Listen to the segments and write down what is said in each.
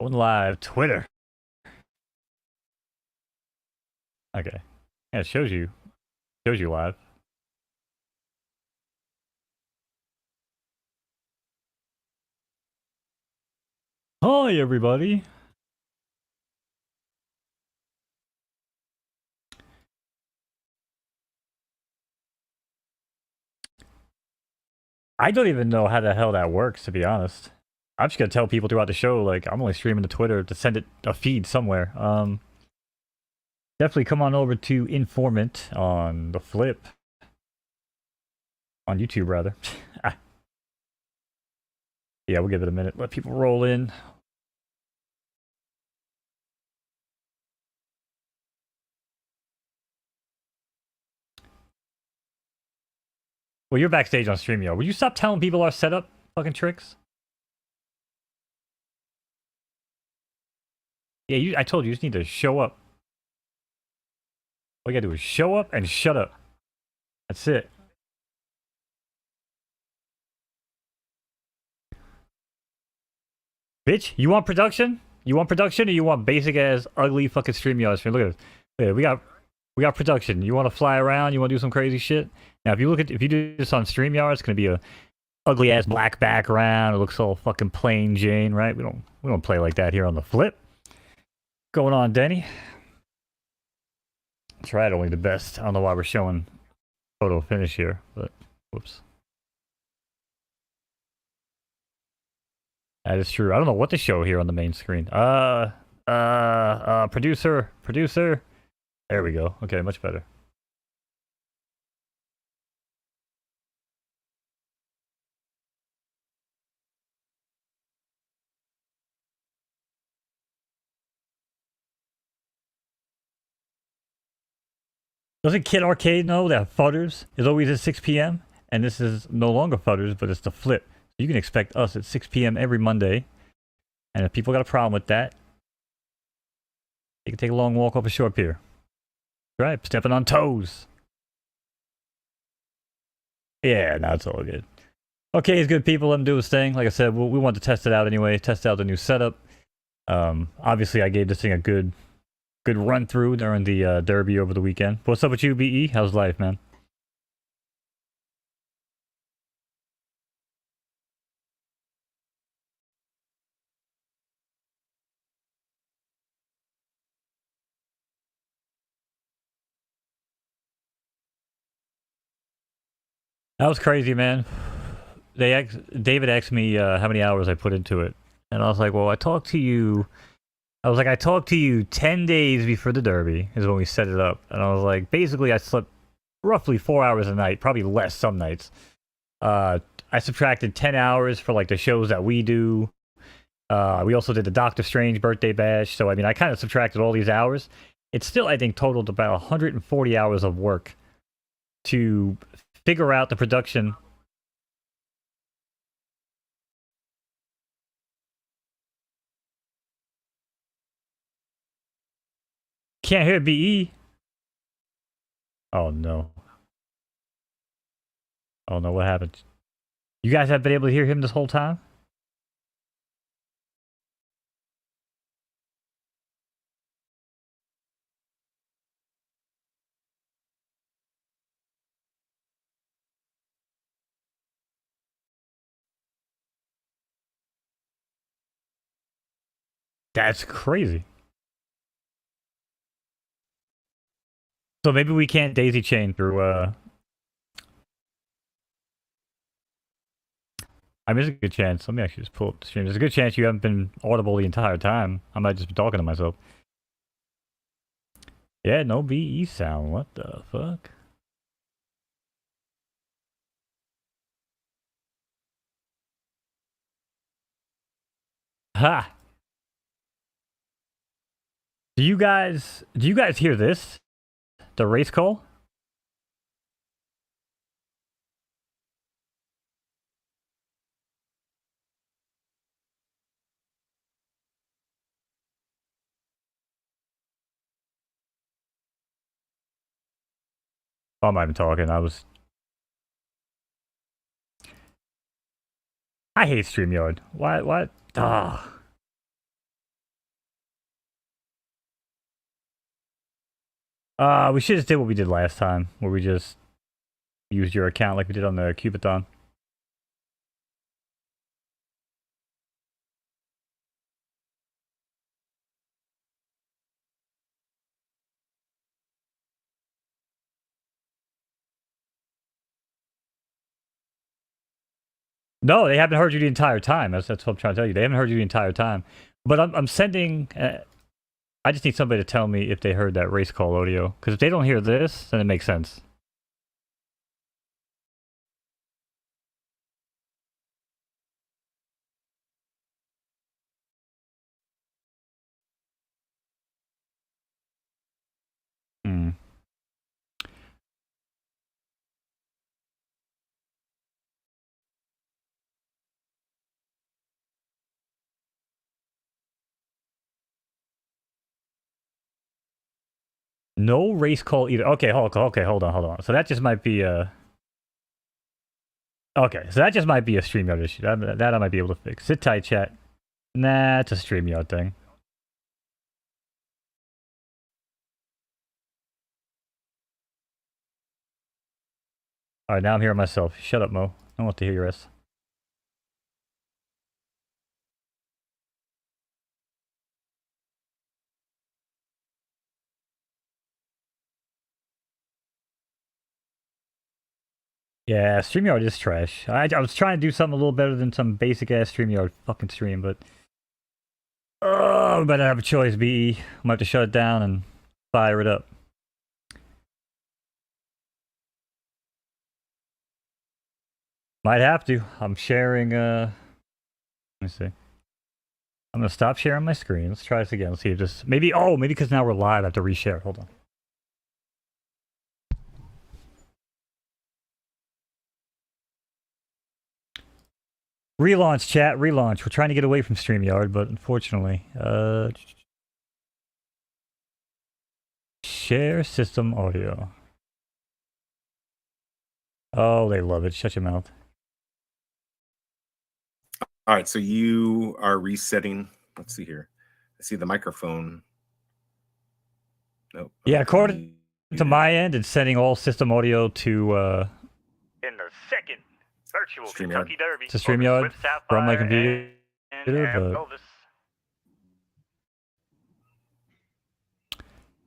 Going live, Twitter. Okay. Yeah, it shows you live. Hi, everybody. I don't even know how the hell that works, to be honest. I'm just gonna tell people throughout the show, like, I'm only streaming to Twitter to send it a feed somewhere. Definitely come on over to Informant on the Flip. On YouTube, rather. Yeah, we'll give it a minute. Let people roll in. Well, you're backstage on StreamYard. Will you stop telling people our setup fucking tricks? Yeah, I told you, you just need to show up. All you gotta do is show up and shut up. That's it. Bitch, you want production? You want production or you want basic ass ugly fucking StreamYard stream? Look at this. Yeah, we got production. You want to fly around? You want to do some crazy shit? Now, if you do this on StreamYard, it's gonna be a ugly ass black background. It looks all fucking plain Jane, right? We don't play like that here on the Flip. Going on, Denny? That's right. Only the best. I don't know why we're showing photo finish here, but whoops. That is true. I don't know what to show here on the main screen. Producer. There we go. Okay, much better. Doesn't Kid Arcade know that Fudders is always at 6 p.m.? And this is no longer Fudders, but it's the Flip. You can expect us at 6 p.m. every Monday. And if people got a problem with that, they can take a long walk off a short pier. Right, stepping on toes. Yeah, no, it's all good. Okay, it's good, people. Let him do his thing. Like I said, we want to test it out anyway. Test out the new setup. Obviously, I gave this thing a good run through during the derby over the weekend. What's up with you, BE? How's life, man? That was crazy, man. David asked me how many hours I put into it, and I was like, "Well, I talked to you." I talked to you 10 days before the derby is when we set it up, and I was like, basically, I slept roughly 4 hours a night, probably less some nights. I subtracted 10 hours for like the shows that we do. We also did the Doctor Strange birthday bash, so I mean, I kind of subtracted all these hours. It's still, I think, totaled about 140 hours of work to figure out the production. Can't hear BE. Oh no. Oh no, what happened? You guys have been able to hear him this whole time? That's crazy. So maybe we can't daisy chain through I mean, there's a good chance. Let me actually just pull up the stream. There's a good chance you haven't been audible the entire time. I might just be talking to myself. Yeah, no BE sound. What the fuck? Ha! Do you guys hear this? The race call? Oh, I'm not even talking. I hate StreamYard. Why? What? Ah. We should just did what we did last time, where we just used your account like we did on the Cubathon. No, they haven't heard you the entire time. That's what I'm trying to tell you. They haven't heard you the entire time. But I'm sending. I just need somebody to tell me if they heard that race call audio. Because if they don't hear this, then it makes sense. Hmm. No race call either. Okay, hold on. So that just might be a. Okay, so that just might be a StreamYard issue. That I might be able to fix. Sit tight, chat. Nah, it's a StreamYard thing. Alright, now I'm hearing myself. Shut up, Mo. I don't want to hear your ass. Yeah, StreamYard is trash. I was trying to do something a little better than some basic ass StreamYard fucking stream, but oh, better have a choice, BE. I might have to shut it down and fire it up. Might have to. I'm sharing. Let me see. I'm gonna stop sharing my screen. Let's try this again. Let's see if this maybe. Oh, maybe because now we're live, I have to reshare. Hold on. Relaunch, chat. Relaunch. We're trying to get away from StreamYard, but unfortunately, share system audio. Oh, they love it. Shut your mouth. All right, so you are resetting. Let's see here. I see the microphone. Nope. Yeah, according to my end, it's sending all system audio to in the second virtual StreamYard. Kentucky Derby to StreamYard from my computer, and but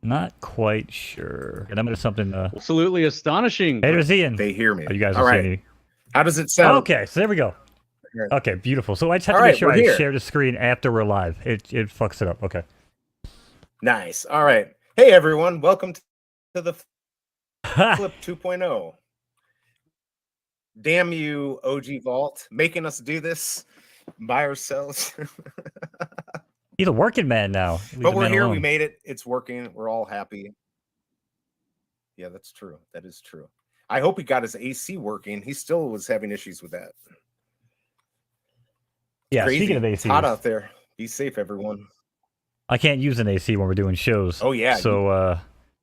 not quite sure. And I'm gonna something. Absolutely astonishing. Hey, there's Ian. They hear me. Oh, you guys All are right. seeing me. How does it sound? Okay, so there we go. Okay, beautiful. So I just have All to make right, sure we're I here. share the screen after we're live. It fucks it up. Okay. Nice. All right. Hey, everyone. Welcome to the Flip 2.0. Damn you, OG Vault, making us do this by ourselves. He's a working man now. Leave But the we're man here. alone. We made it. It's working. We're all happy. Yeah, that's true. That is true. I hope he got his AC working. He still was having issues with that. Yeah, Crazy. speaking of It's AC, hot out there. Be safe, everyone. I can't use an AC when we're doing shows. Oh, yeah. So,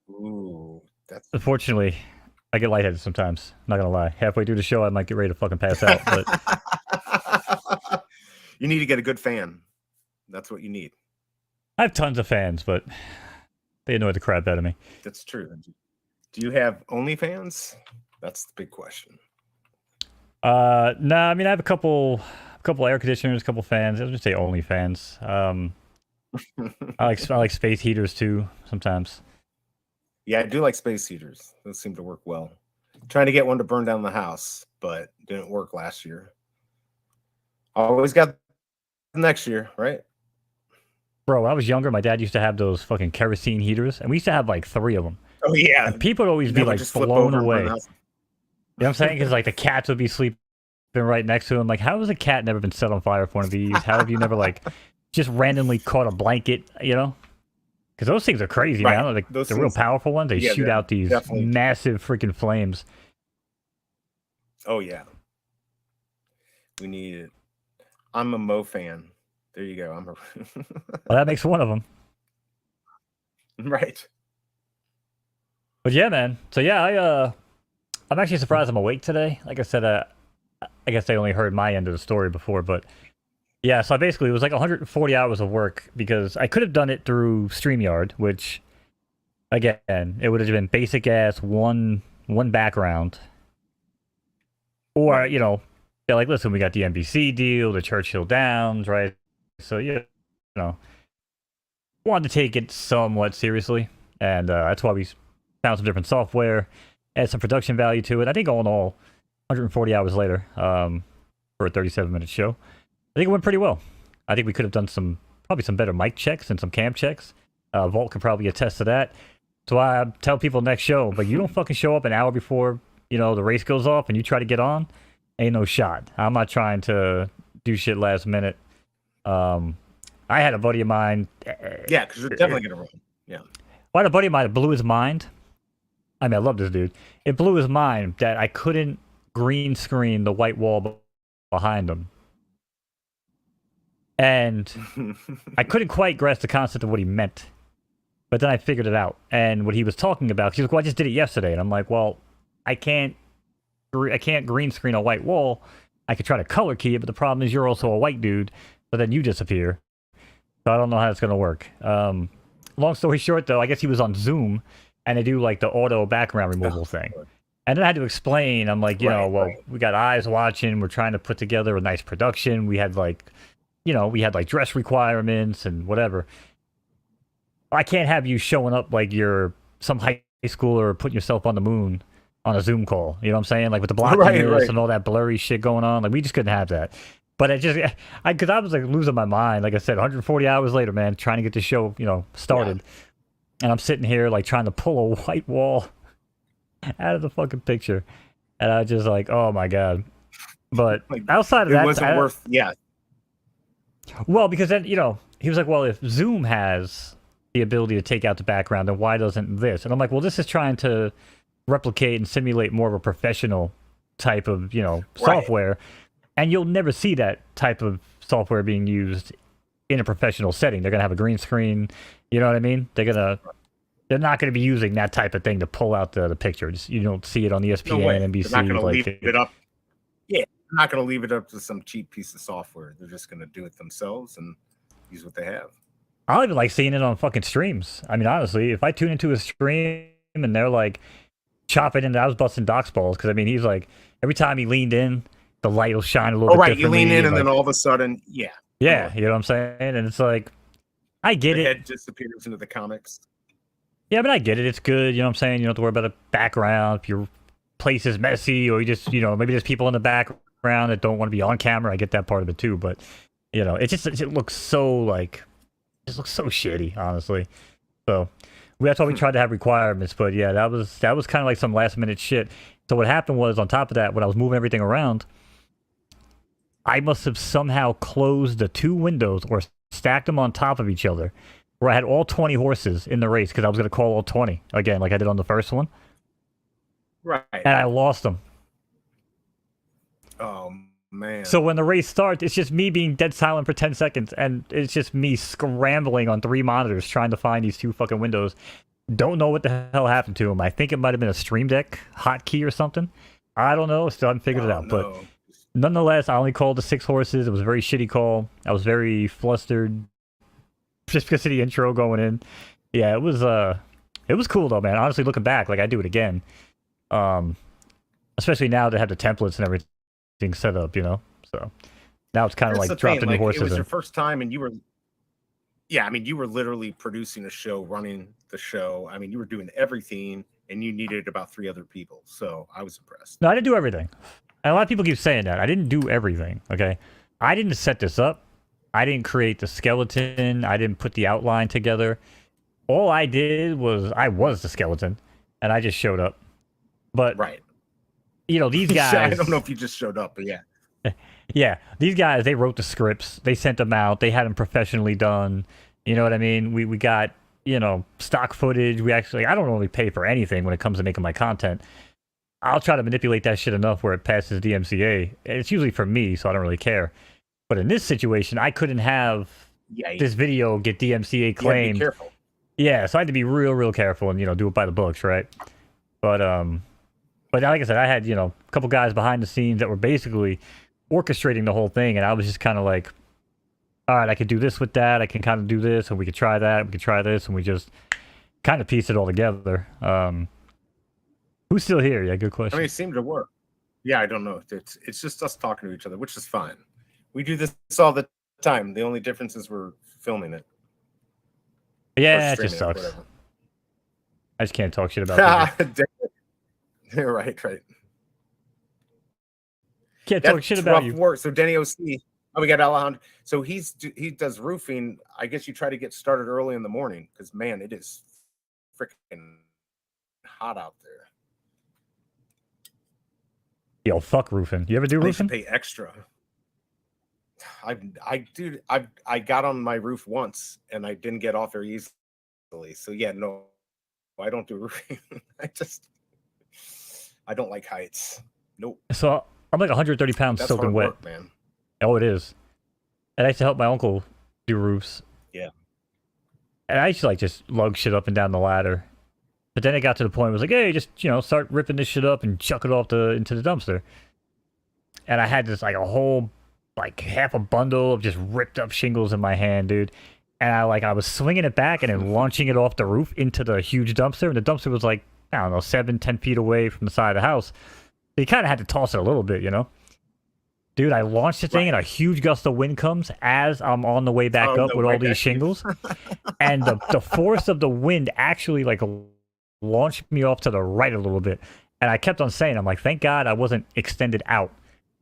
Ooh, that's unfortunately, I get lightheaded sometimes. Not gonna lie. Halfway through the show, I might get ready to fucking pass out. But you need to get a good fan. That's what you need. I have tons of fans, but they annoy the crap out of me. That's true. Do you have OnlyFans? That's the big question. No, I mean I have a couple air conditioners, a couple fans. I was gonna say only fans. I like space heaters too sometimes. Yeah, I do like space heaters. Those seem to work well. Trying to get one to burn down the house, but didn't work last year. Always got next year, right? Bro, when I was younger, my dad used to have those fucking kerosene heaters, and we used to have like 3 of them. Oh yeah. And people would always They be would like just flip blown over and away. burn You know out. what I'm saying? Because like the cats would be sleeping right next to him. Like, how has a cat never been set on fire for one of these? How have you never like just randomly caught a blanket? You know? Because those things are crazy, Right. man. Like Those the real things- powerful ones, they yeah, shoot they're out these definitely- massive freaking flames. Oh yeah. We need it. I'm a Mo fan. There you go. I'm a Well, that makes one of them. right. But yeah, man. So yeah, I'm actually surprised I'm awake today. Like I said, I guess they only heard my end of the story before, but yeah. So basically, it was like 140 hours of work because I could have done it through StreamYard, which again, it would have been basic ass one background. Or, Right. you know, they're like, listen, we got the NBC deal, the Churchill Downs, right? So, you know, wanted to take it somewhat seriously. And that's why we found some different software, add some production value to it. I think all in all, 140 hours later, for a 37-minute show, I think it went pretty well. I think we could have done probably some better mic checks and some cam checks. Vault could probably attest to that. So I tell people next show, but you don't fucking show up an hour before, you know, the race goes off and you try to get on, ain't no shot. I'm not trying to do shit last minute. I had a buddy of mine. Yeah, because you're definitely gonna run. Yeah. Well, I had a buddy of mine that blew his mind. I mean, I love this dude. It blew his mind that I couldn't green screen the white wall behind him. And I couldn't quite grasp the concept of what he meant. But then I figured it out. And what he was talking about, he was like, well, I just did it yesterday. And I'm like, well, I can't green screen a white wall. I could try to color key it, but the problem is you're also a white dude, but then you disappear. So I don't know how it's going to work. Long story short, though, I guess he was on Zoom, and they do, like, the auto background removal thing. And then I had to explain, I'm like, you know, well, we got eyes watching, we're trying to put together a nice production. We had, like, you know, we had, like, dress requirements and whatever. I can't have you showing up like you're some high schooler putting yourself on the moon on a Zoom call. You know what I'm saying? Like with the blockiness and all that blurry shit going on. Like we just couldn't have that. But because I was like losing my mind. Like I said, 140 hours later, man, trying to get the show, you know, started. Yeah. And I'm sitting here like trying to pull a white wall out of the fucking picture. And I was just like, oh my God. But like, outside of that, it wasn't worth, Well, because then, you know, he was like, well, if Zoom has the ability to take out the background, then why doesn't this? And I'm like, well, this is trying to replicate and simulate more of a professional type of, you know, software. And you'll never see that type of software being used in a professional setting. They're going to have a green screen. You know what I mean? They're not going to be using that type of thing to pull out the picture. Just, you don't see it on ESPN, NBC. They're not going to leave it up. Yeah, they're not going to leave it up to some cheap piece of software. They're just going to do it themselves and use what they have. I don't even like seeing it on fucking streams. I mean, honestly, if I tune into a stream and they're like chopping in, I was busting Doc's balls because I mean, he's like every time he leaned in, the light will shine a little bit differently. You lean in and like, then all of a sudden, you know what I'm saying? And it's like, I get it. Head disappears into the comics. Yeah, but I get it. It's good. You know what I'm saying? You don't have to worry about the background. If your place is messy or you just, you know, maybe there's people in the background that don't want to be on camera. I get that part of it too. But, you know, it looks so like, just looks so shitty, honestly. So that's why we tried to have requirements. But yeah, that was kind of like some last minute shit. So what happened was, on top of that, when I was moving everything around, I must have somehow closed the two windows or stacked them on top of each other, where I had all 20 horses in the race because I was going to call all 20 again, like I did on the first one. Right. And I lost them. Oh, man. So when the race starts, it's just me being dead silent for 10 seconds, and it's just me scrambling on 3 monitors trying to find these 2 fucking windows. Don't know what the hell happened to them. I think it might have been a Stream Deck hotkey or something. I don't know. Still haven't figured it out. No. But nonetheless, I only called the 6 horses. It was a very shitty call. I was very flustered just because of the intro going in. Yeah, it was cool though, man. Honestly, looking back, like I do it again. Especially now to have the templates and everything set up, you know. So now it's kind of like drop the new horses. It was your first time, and you were, I mean, you were literally producing a show, running the show. I mean, you were doing everything, and you needed about 3 other people. So I was impressed. No, I didn't do everything. And a lot of people keep saying that. I didn't do everything. Okay, I didn't set this up. I didn't create the skeleton. I didn't put the outline together. All I did was I was the skeleton, and I just showed up. But you know, these guys. I don't know if you just showed up, but yeah, these guys, they wrote the scripts, they sent them out, they had them professionally done. You know what I mean? We got, you know, stock footage. I don't really pay for anything when it comes to making my content. I'll try to manipulate that shit enough where it passes DMCA. It's usually for me, so I don't really care. But in this situation, I couldn't have this video get DMCA claimed. Be careful. Yeah, so I had to be real careful and, you know, do it by the books, right? But like I said, I had, you know, a couple guys behind the scenes that were basically orchestrating the whole thing, and I was just kind of like, all right, I could do this with that, I can kind of do this, and we could try that, we could try this, and we just kind of pieced it all together. Who's still here? Yeah, good I question. mean, it seemed to work. Yeah, I don't know. It's just us talking to each other, which is fine. We do this all the time. The only difference is we're filming it. Yeah, or it just streaming it, sucks. whatever. I just can't talk shit about people. right. Can't talk That's shit rough about you. work. So Denny OC. Oh, we got Alejandro. So he does roofing. I guess you try to get started early in the morning because man, it is freaking hot out there. Yo, fuck roofing. You ever do At least you roofing? pay extra. I got on my roof once and I didn't get off very easily. So yeah, no, I don't do roofing. I don't like heights. Nope. So I'm like 130 pounds That's soaking hard wet. work, man. Oh, it is. And I used to help my uncle do roofs. Yeah. And I used to like just lug shit up and down the ladder. But then it got to the point where it was like, hey, just, start ripping this shit up and chuck it off into the dumpster. And I had this like a whole, like half a bundle of just ripped up shingles in my hand, dude. And I was swinging it back and then launching it off the roof into the huge dumpster. And the dumpster was like, I don't know, 7-10 feet away from the side of the house. So you kind of had to toss it a little bit, Dude, I launched the thing and a huge gust of wind comes as I'm on the way back up with all these shingles. And the force of the wind actually like launched me off to the right a little bit. And I kept on saying, I'm like, thank God I wasn't extended out.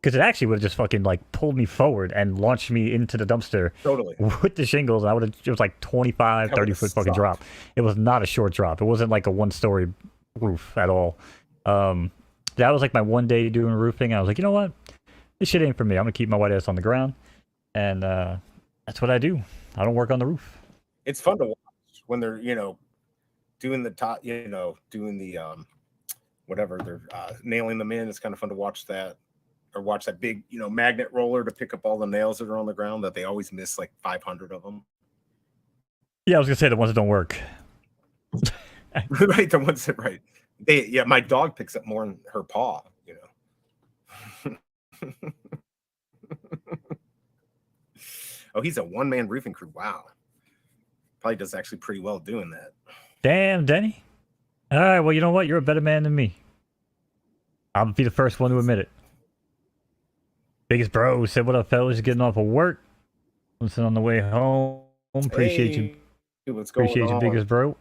Because it actually would have just fucking like pulled me forward and launched me into the dumpster Totally. with the shingles. And it was like 25, 30 foot fucking drop. It was not a short drop. It wasn't like a 1-story roof at all. That was like my one day doing roofing. I was like, you know what? This shit ain't for me. I'm going to keep my white ass on the ground. And that's what I do. I don't work on the roof. It's fun to watch when they're, doing the top, doing the whatever they're nailing them in. It's kind of fun to watch that, or watch that big, magnet roller to pick up all the nails that are on the ground that they always miss like 500 of them. Yeah, I was gonna say the ones that don't work. Right, the ones that my dog picks up more in her paw, Oh, he's a one-man roofing crew. Wow. Probably does actually pretty well doing that. Damn, Denny. All right, well, you know what? You're a better man than me. I'll be the first one to admit it. Biggest bro said, what up, fellas? Getting off of work. Listen on the way home. Appreciate you. What's going Appreciate you, on? biggest bro.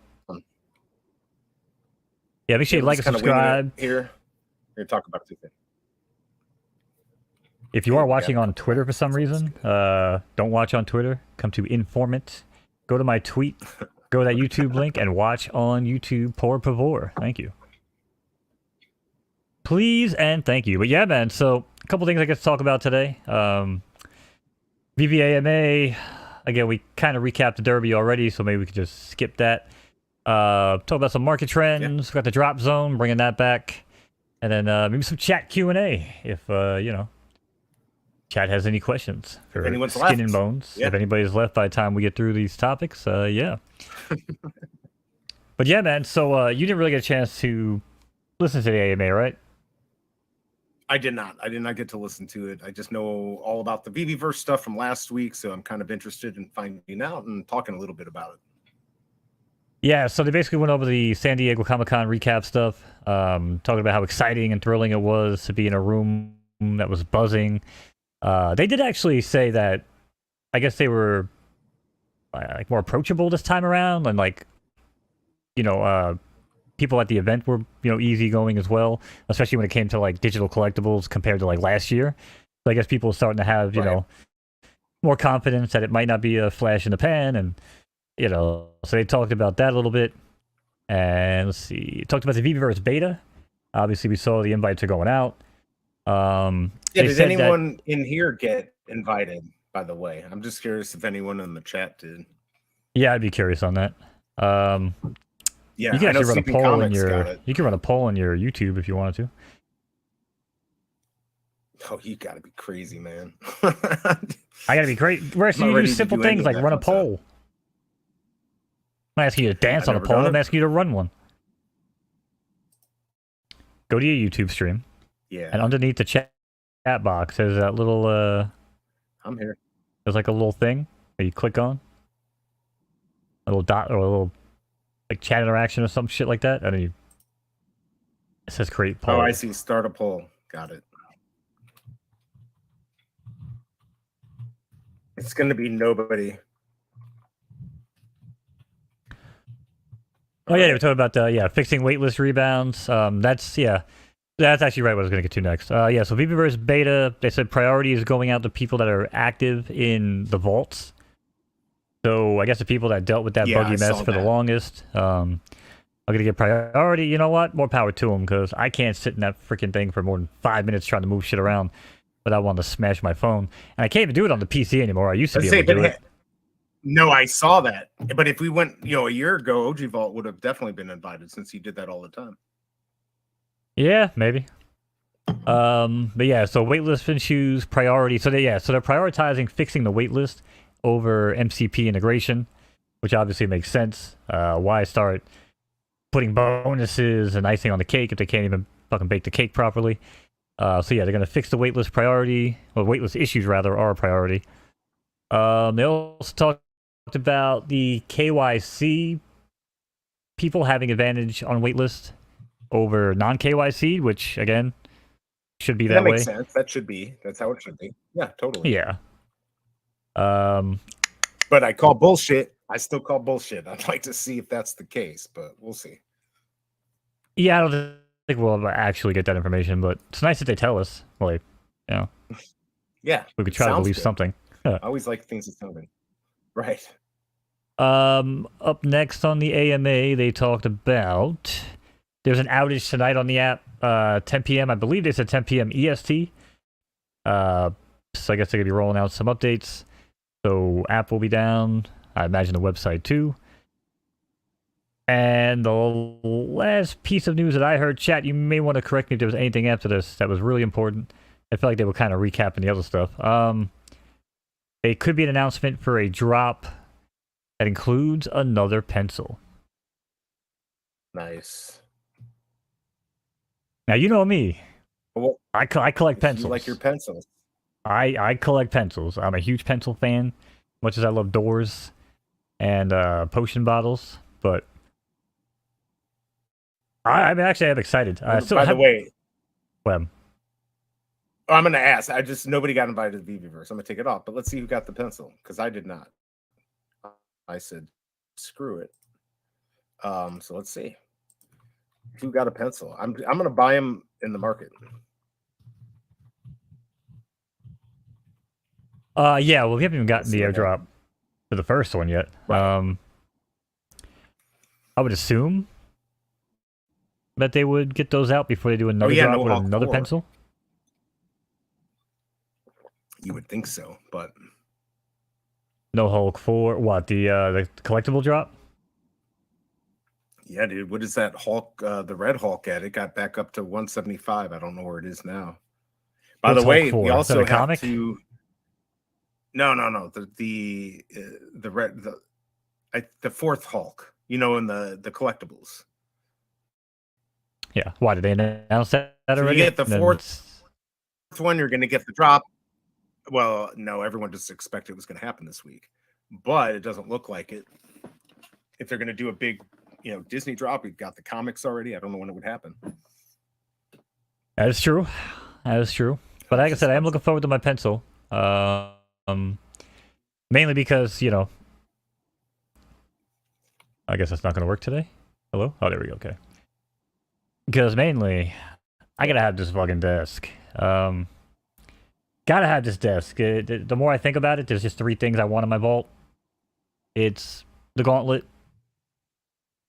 Yeah, make sure you like and subscribe. Here, talk about two things. If you are watching on Twitter for some reason, don't watch on Twitter. Come to Informant. Go to my tweet. Go to that YouTube link and watch on YouTube. Por favor. Thank you. Please and thank you. But yeah, man. So a couple things I get to talk about today. VVAMA. Again, we kind of recapped the Derby already, so maybe we could just skip that. Talk about some market trends. Yeah. Got the drop zone, bringing that back, and then maybe some chat Q&A if chat has any questions for anyone's Skin left. and Bones. Yeah. If anybody's left by the time we get through these topics, yeah. But yeah, man. So you didn't really get a chance to listen to the AMA, right? I did not. I did not get to listen to it. I just know all about the VVverse stuff from last week, so I'm kind of interested in finding out and talking a little bit about it. Yeah, so they basically went over the San Diego Comic-Con recap stuff, talking about how exciting and thrilling it was to be in a room that was buzzing. They did actually say that, I guess they were like more approachable this time around, and like, people at the event were, easygoing as well, especially when it came to like digital collectibles compared to like last year. So I guess people are starting to have, more confidence that it might not be a flash in the pan, and so they talked about that a little bit. And let's see, talked about the VVverse beta. Obviously, we saw the invites are going out. Did anyone in here get invited, by the way? I'm just curious if anyone in the chat did. Yeah, I'd be curious on that. Yeah, you can actually run a poll in you can run a poll on your YouTube if you wanted to. Oh, you gotta be crazy, man. I gotta be crazy. We're asking you to do simple things like run a poll. I'm not asking you to dance on a poll. I'm asking you to run one. Go to your YouTube stream. Yeah. And underneath the chat box, there's that little I'm here. There's like a little thing that you click on. A little dot or a little like chat interaction or some shit like that. I don't even. It says create poll. Oh, I see. Start a poll. Got it. It's going to be nobody. Oh yeah, we're talking about fixing waitlist rebounds. That's actually right. What I was going to get to next. So VBverse beta, they said priority is going out to people that are active in the vaults. So I guess the people that dealt with that buggy mess for the longest, are going to get priority. You know what? More power to them, because I can't sit in that freaking thing for more than 5 minutes trying to move shit around without wanting to smash my phone. And I can't even do it on the PC anymore. I used to be able to do it. No, I saw that. But if we went, a year ago, OG Vault would have definitely been invited since he did that all the time. Yeah, maybe. But yeah, so waitlist issues priority. So they're prioritizing fixing the waitlist over MCP integration, which obviously makes sense. Why start putting bonuses and icing on the cake if they can't even fucking bake the cake properly? They're gonna fix the waitlist priority, or waitlist issues rather, are a priority. They also talked about the KYC people having advantage on waitlist over non-KYC, which again should be that way. That makes sense. That should be. That's how it should be. Yeah, totally. Yeah. But I call bullshit. I still call bullshit. I'd like to see if that's the case, but we'll see. Yeah, I don't think we'll actually get that information, but it's nice that they tell us. Like, yeah, we could try to believe something. I always like things that's something. Right. Up next on the AMA, they talked about there's an outage tonight on the app, 10 p.m. I believe they said 10 p.m. EST. So I guess they're gonna be rolling out some updates. So app will be down. I imagine the website too. And the last piece of news that I heard, chat, you may want to correct me if there was anything after this that was really important. I feel like they were kind of recapping the other stuff. It could be an announcement for a drop that includes another pencil. Nice. Now, you know me. Well, I collect pencils. You like your pencils. I collect pencils. I'm a huge pencil fan, much as I love doors and potion bottles. But I'm excited. By the way, well, I'm going to ask. Nobody got invited to the VBverse. I'm going to take it off, but let's see who got the pencil, because I did not. I said, screw it. So let's see who got a pencil. I'm going to buy them in the market. Yeah, well, we haven't even gotten the airdrop for the first one yet. Right. I would assume that they would get those out before they do another drop with another pencil. You would think so, but no Hulk for what? The collectible drop? Yeah, dude. What is that Hulk? The Red Hulk at? It got back up to 175. I don't know where it is now. By the way, we also have to. No. The fourth Hulk. In the collectibles. Yeah. Why did they announce that already? You get the fourth one, you're going to get the drop. Well, no, everyone just expected it was going to happen this week, but it doesn't look like it. If they're going to do a big, Disney drop, we've got the comics already. I don't know when it would happen. That is true. But like I said, I am looking forward to my pencil. Mainly because, I guess that's not going to work today. Hello? Oh, there we go. Okay. Because mainly, I gotta have this fucking desk. Gotta have this desk. The more I think about it, there's just 3 things I want in my vault. It's the gauntlet,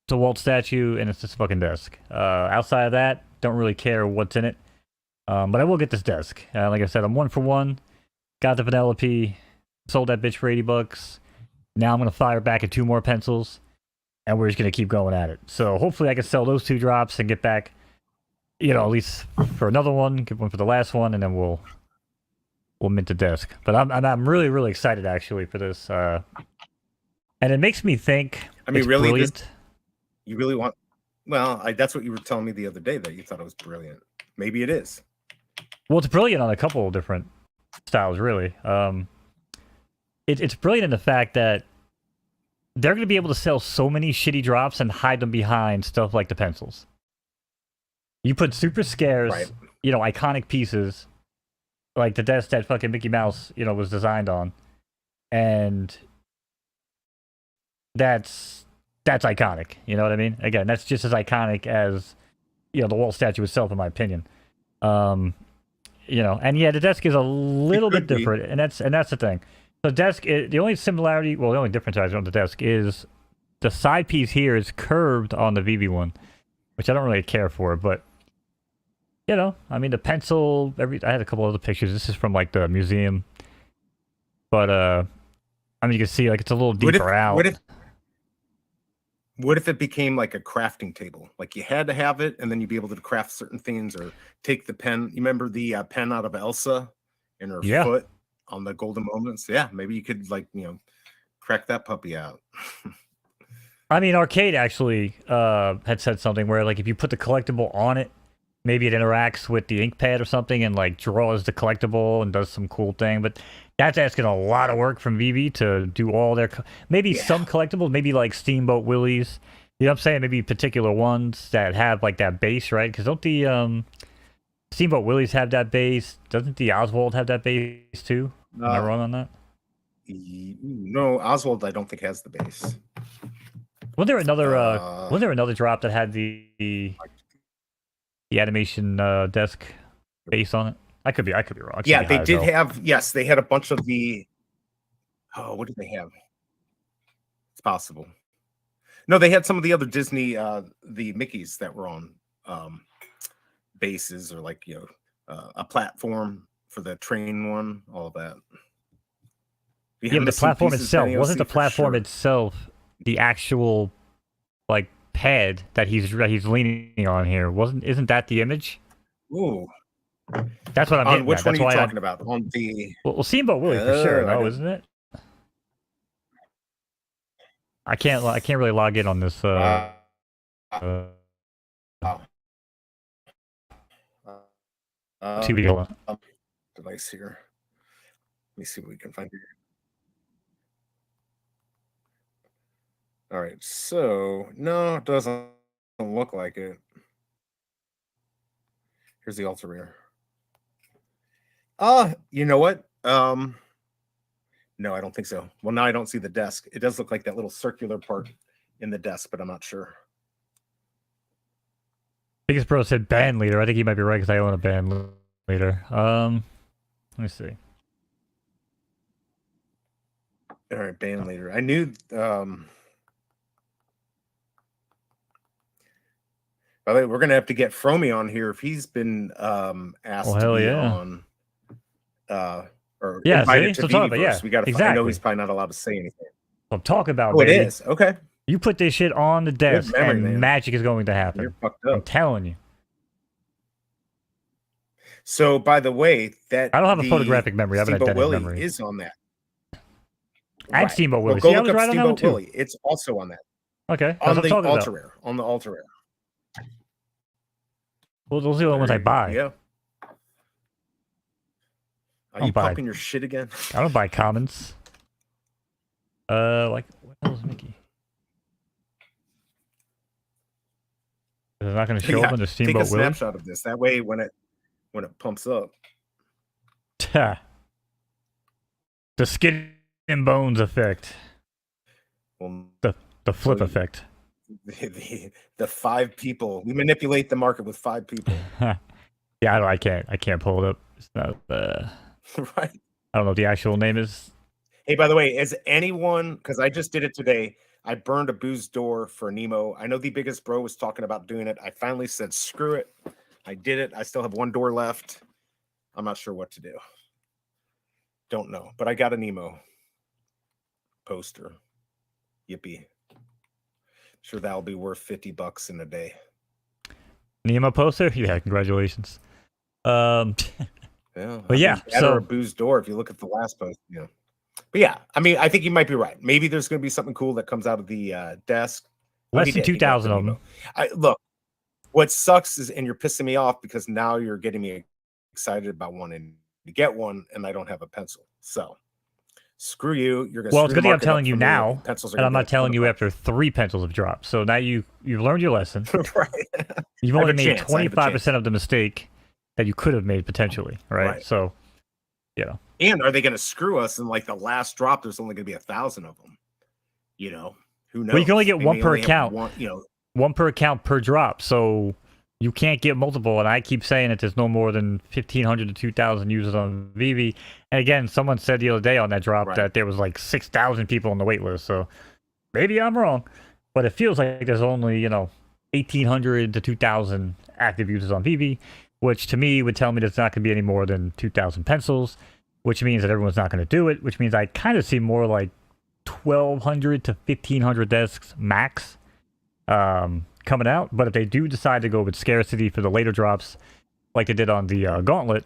the Walt statue, and it's this fucking desk. Outside of that, don't really care what's in it. But I will get this desk. Like I said, I'm 1 for 1. Got the Penelope, sold that bitch for $80. Now I'm gonna fire back at 2 more pencils, and we're just gonna keep going at it. So hopefully I can sell those 2 drops and get back, at least for another one, get one for the last one, and then we'll mint the desk. But I'm really, really excited actually for this. And it makes me think. I mean, really, brilliant. You really want? Well, that's what you were telling me the other day, that you thought it was brilliant. Maybe it is. Well, it's brilliant on a couple of different styles, really. It's brilliant in the fact that they're going to be able to sell so many shitty drops and hide them behind stuff like the pencils. You put super scarce, Right. you know, iconic pieces, like the desk that fucking Mickey Mouse, you know, was designed on, and that's iconic. You know what I mean? Again, that's just as iconic as, you know, the wall statue itself, in my opinion. You know, and yeah, the desk is a little bit could be. different, and that's the thing. The desk, the only similarity, well, the only difference on the desk is the side piece here is curved on the VV one, which I don't really care for, but you know, I mean, the pencil. I had a couple other pictures. This is from like the museum, but I mean, you can see like it's a little deeper out. What if it became like a crafting table? Like you had to have it, and then you'd be able to craft certain things, or take the pen. You remember the pen out of Elsa in her foot on the Golden Moments? Yeah, maybe you could, like, you know, crack that puppy out. I mean, Arcade actually had said something where, like, if you put the collectible on it, maybe it interacts with the ink pad or something and, like, draws the collectible and does some cool thing. But that's asking a lot of work from VV to do all their... Maybe some collectibles, maybe, like, Steamboat Willies. You know what I'm saying? Maybe particular ones that have, like, that base, right? Because don't the Steamboat Willies have that base? Doesn't the Oswald have that base, too? Am I wrong on that? No, Oswald, I don't think, has the base. Was there another drop that had the animation desk base on it? I could be wrong. Yeah, they did have. Yes, they had a bunch of the. Oh, what did they have? It's possible. No, they had some of the other Disney, the Mickeys that were on bases, or, like, you know, a platform for the train one. All of that. Yeah, but the platform itself wasn't the platform itself the actual, like, pad that he's leaning on here. Isn't that the image? Ooh. That's what I'm getting which at. one That's are you why talking about? On the... Well, Steamboat Willie for sure, though, isn't it? I can't really log in on this TV device here. Let me see what we can find here. All right, so no, it doesn't look like it. Here's the ultra rare. You know what? No, I don't think so. Well, now I don't see the desk. It does look like that little circular part in the desk, but I'm not sure. Biggest Bro said band leader. I think he might be right because I own a band leader. Let me see. All right, band leader. I knew. By the way, we're gonna have to get Fromy on here if he's been asked to be on. Or invited to VV first. We got to. I know he's probably not allowed to say anything. I'm talking about. Oh, it is okay. You put this shit on the desk, and magic is going to happen. You're fucked up. I'm telling you. So, by the way, that I don't have a photographic memory. I have an identity memory. Is on that. And Steamboat Willie. Well, go look up Steamboat Willie. It's also on that. Okay. On the ultra rare. On the ultra rare. Well, those are the ones I buy. Yeah. Are you pumping your shit again? I don't buy commons. Like, what the hell is Mickey? Is it not going to show up on the Steamboat Willie? Take a snapshot of this. That way, when it pumps up. The skin and bones effect. Well, the flip effect. The 5 people. We manipulate the market with 5 people. Yeah, I can't pull it up. It's not right. I don't know what the actual name is. Hey, by the way, is anyone, because I just did it today, I burned a booze door for Nemo. I know the biggest bro was talking about doing it. I finally said, screw it. I did it. I still have 1 door left. I'm not sure what to do. Don't know, but I got a Nemo poster. Yippee. Sure, that'll be worth $50 in a day. Nemo poster? Yeah, congratulations. Yeah, but yeah, so a booze door. If you look at the last post, yeah. But yeah, I mean, I think you might be right. Maybe there's going to be something cool that comes out of the desk. Less than 2,000 of them. Look, what sucks is, and you're pissing me off because now you're getting me excited about wanting to get one, and I don't have a pencil. So screw you. You're gonna Well, it's screw good the thing I'm market telling up you for me. now, Pencils are and gonna I'm be not like telling you 100 after 3 pencils have dropped. So now you've learned your lesson. right. You've I have only a made chance, I have a 25% of the mistake that you could have made potentially, right? Right. So, you know. And are they going to screw us? And like the last drop, there's only going to be 1,000 of them. You know, who knows? Well, you can only get They one may per only have account. One, you know, One per account per drop. So you can't get multiple. And I keep saying that there's no more than 1,500 to 2,000 users on Vivi. And again, someone said the other day on that drop Right. that there was like 6,000 people on the wait list. So maybe I'm wrong, but it feels like there's only, 1,800 to 2,000 active users on Vivi, which to me would tell me there's not going to be any more than 2,000 pencils, which means that everyone's not going to do it, which means I kind of see more like 1,200 to 1,500 desks max coming out. But if they do decide to go with scarcity for the later drops, like they did on the Gauntlet,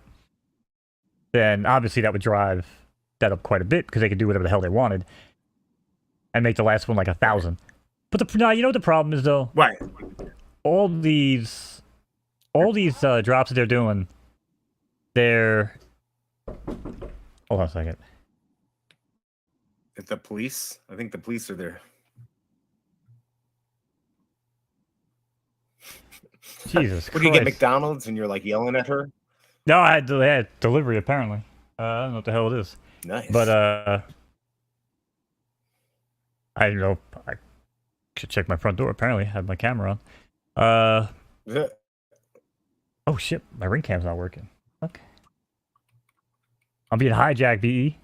then obviously that would drive that up quite a bit because they could do whatever the hell they wanted and make the last one like 1,000. But you know what the problem is though? right. All these drops that they're doing, they're... Hold on a second. If the police, I think the police are there. Jesus What do you get, Christ. McDonald's, and you're like yelling at her? No, I had delivery apparently. I don't know what the hell it is. Nice. But I don't know. I should check my front door. Apparently, I had my camera on. Oh shit, my ring cam's not working. Okay. I'm being hijacked, BE.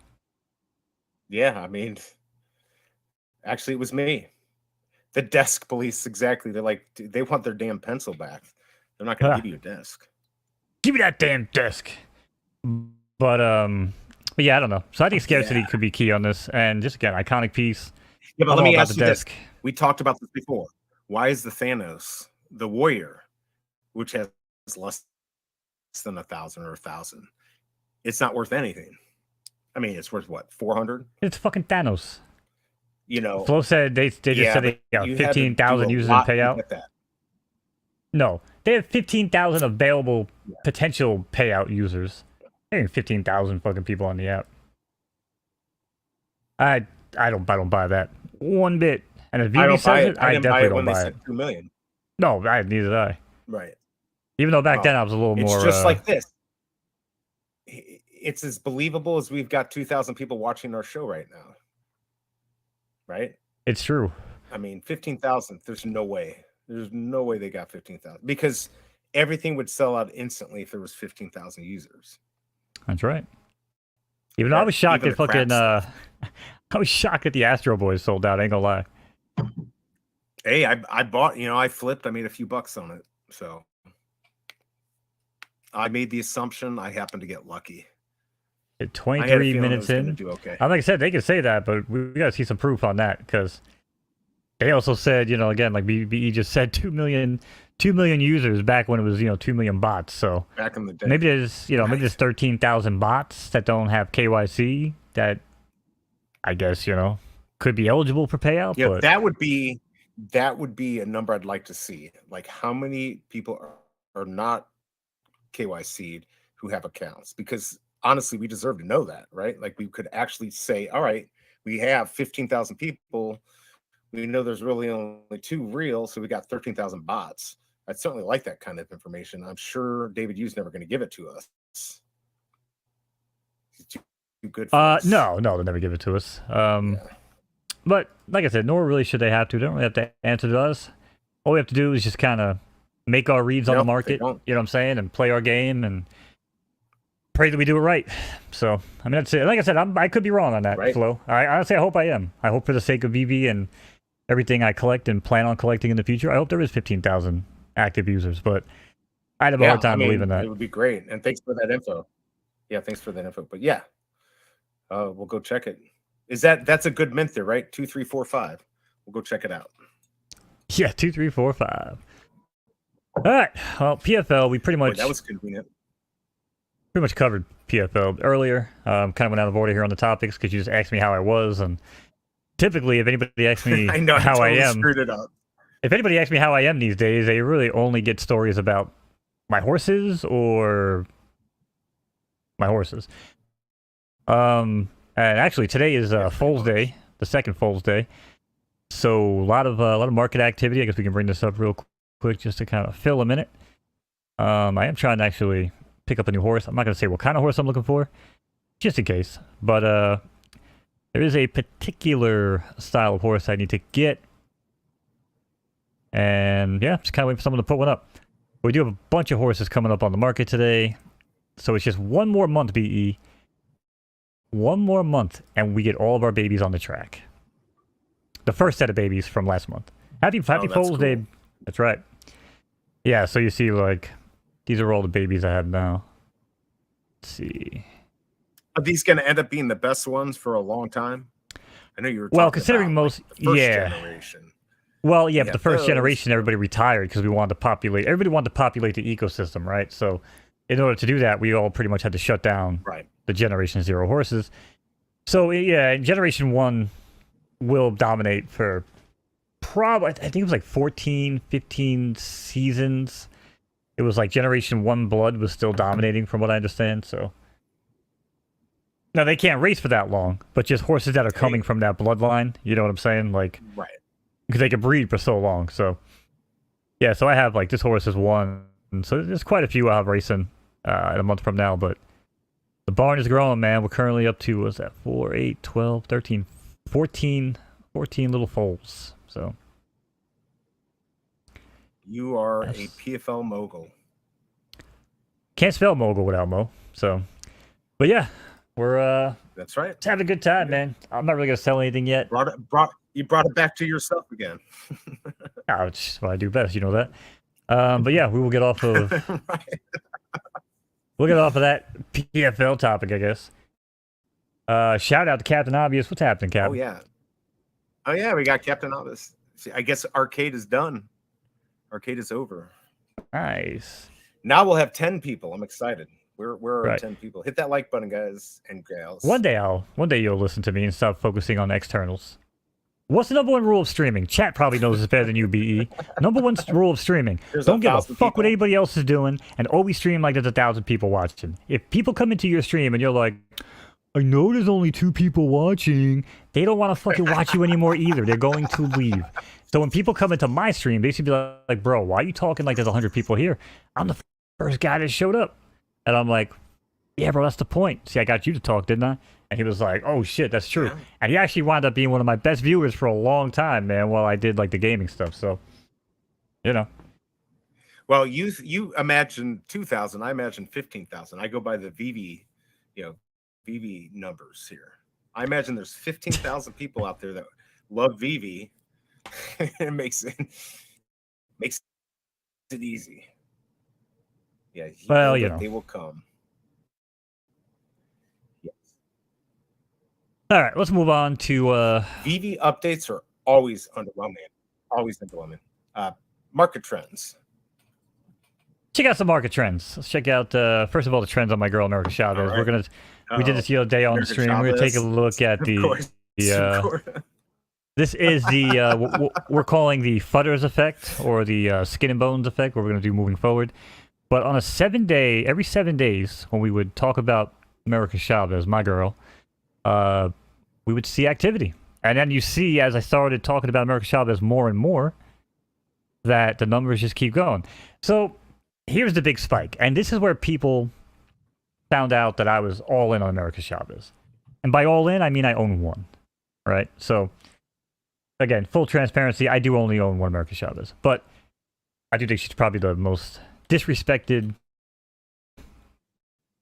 Yeah, I mean, actually, it was me. The desk police, exactly. They're like, dude, they want their damn pencil back. They're not going to give you a desk. Give me that damn desk. But yeah, I don't know. So I think scarcity could be key on this, and just again, iconic piece. Yeah, but I'm let all me about ask the you desk. this. We talked about this before. Why is the Thanos, the warrior, which has less than 1,000 or 1,000, it's not worth anything? I mean, it's worth what, 400? It's fucking Thanos. You know, Flo said they just said they got you had to 15,000 do a users in lot to payout. get that. No, they have 15,000 available potential payout users. There ain't 15,000 fucking people on the app. I don't buy that one bit. And if I Vivi don't buy says it. it, I I didn't buy definitely it don't when they buy said it. 2 million. No, neither did I. Right. Even though back Oh, then I was a little It's more. just like this. It's as believable as we've got 2,000 people watching our show right now. Right? It's true. I mean, 15,000. There's no way. There's no way they got 15,000 because everything would sell out instantly if there was 15,000 users. That's right. Even though I was shocked Even that the crap fucking I was shocked that the Astro Boys sold out. I ain't gonna lie. Hey, I bought, I flipped. I made a few bucks on it. So I made the assumption. I happened to get lucky. At I had a 23 feeling it minutes was gonna in. do okay. Like I said, they can say that, but we gotta see some proof on that because they also said, again, like BE just said, 2 million users back when it was, 2 million bots. So Back in the day. maybe there's, maybe there's 13,000 bots that don't have KYC that I guess, could be eligible for payout. Yeah, but that would be a number I'd like to see. Like how many people are not KYC'd who have accounts? Because honestly, we deserve to know that, right? Like we could actually say, all right, we have 15,000 people. We know there's really only 2 real, so we got 13,000 bots. I'd certainly like that kind of information. I'm sure David Yu's never going to give it to us. He's too good for us. no, they'll never give it to us. But like I said, nor really should they have to. They don't really have to answer to us. All we have to do is just kind of make our reads on the Nope, they market. don't. You know what I'm saying? And play our game and pray that we do it right. So, I mean, that's it. Like I said, I could be wrong on that, Right. Flo. Honestly, I hope I am. I hope for the sake of VV and everything I collect and plan on collecting in the future, I hope there is 15,000 active users. But I'd have a hard time believing that. It would be great. And thanks for that info. Yeah, thanks for that info. But yeah, we'll go check it. That's a good mint there, right? 2, 3, 4, 5. We'll go check it out. Yeah, 2, 3, 4, 5. All right. Well, PFL, we pretty much Boy, that was convenient. covered PFL earlier. Kind of went out of order here on the topics because you just asked me how I was, and typically, if anybody asks me I know how totally I am, screwed it up. if anybody asks me how I am these days, they really only get stories about my horses or my horses. And actually, today is Foals Day, the second Foals Day. So a lot of market activity. I guess we can bring this up real quick just to kind of fill a minute. I am trying to actually pick up a new horse. I'm not going to say what kind of horse I'm looking for, just in case. But there is a particular style of horse I need to get. And yeah, just kind of waiting for someone to put one up. We do have a bunch of horses coming up on the market today. So it's just one more month, BE. One more month, and we get all of our babies on the track. The first set of babies from last month. Happy Foals Day. Cool. That's right. Yeah, so you see, like, these are all the babies I have now. Let's see. Are these going to end up being the best ones for a long time? I know you were talking Well, considering about, most, like, the first yeah. generation. Well, yeah, but Yeah, the first those. generation, everybody retired because we wanted to populate. Everybody wanted to populate the ecosystem, right? So, in order to do that, we all pretty much had to shut down Right. the Generation 0 horses. So, yeah, Generation 1 will dominate for probably, I think it was like 14, 15 seasons. It was like Generation 1 blood was still dominating from what I understand, so. Now, they can't race for that long, but just horses that are coming from that bloodline, you know what I'm saying? Like, Right. because they can breed for so long, so. Yeah, so I have, like, this horse is one, so there's quite a few I'll have racing in a month from now, but the barn is growing, man. We're currently up to, what's that, 4, 8, 12, 13, 14 little foals, so. You are Yes. a PFL mogul. Can't spell mogul without Mo, so. But yeah, we're That's right. just having a good time, man. I'm not really going to sell anything yet. You brought it back to yourself again. Oh, it's what I do best, you know that. But yeah, we will get off of Right. we'll get off of that PFL topic, I guess. Shout out to Captain Obvious. What's happening, Captain? Oh yeah, we got Captain Obvious. See, I guess arcade is done. Arcade is over. Nice. Now we'll have 10 people. I'm excited. We're Right. 10 people. Hit that like button, guys and gals. One day you'll listen to me and stop focusing on externals. What's the number one rule of streaming? Chat probably knows this better than you, BE. Number one rule of streaming. There's Don't give a 1,000 fuck what people. anybody else is doing, and always stream like there's 1,000 people watching. If people come into your stream and you're like, I know there's only 2 people watching, they don't want to fucking watch you anymore either. They're going to leave. So when people come into my stream, they should be like, bro, why are you talking like there's 100 people here? I'm the first guy that showed up. And I'm like, yeah, bro, that's the point. See, I got you to talk, didn't I? And he was like, oh, shit, that's true. Yeah. And he actually wound up being one of my best viewers for a long time, man, while I did, like, the gaming stuff. So, you know. Well, you imagine 2,000. I imagine 15,000. I go by the VV, VV numbers here. I imagine there's 15,000 people out there that love VV. It makes it easy. Yeah. Well, know you that know. they will come. Yes. All right, let's move on to VV updates are always underwhelming. Always underwhelming. Market trends. check out some market trends. Let's check out, first of all, the trends on my girl, America Chavez. All right. We did this the other day on the America stream. We're going to take a Chavez. look at Of the course. Of course. this is the what we're calling the Fudders effect, or the skin and bones effect, what we're going to do moving forward. But on a every 7 days, when we would talk about America Chavez, my girl, we would see activity. And then you see, as I started talking about America Chavez more and more, that the numbers just keep going. So here's the big spike. And this is where people found out that I was all in on America Chavez. And by all in, I mean I own one. Right? So, again, full transparency, I do only own one America Chavez. But I do think she's probably the most disrespected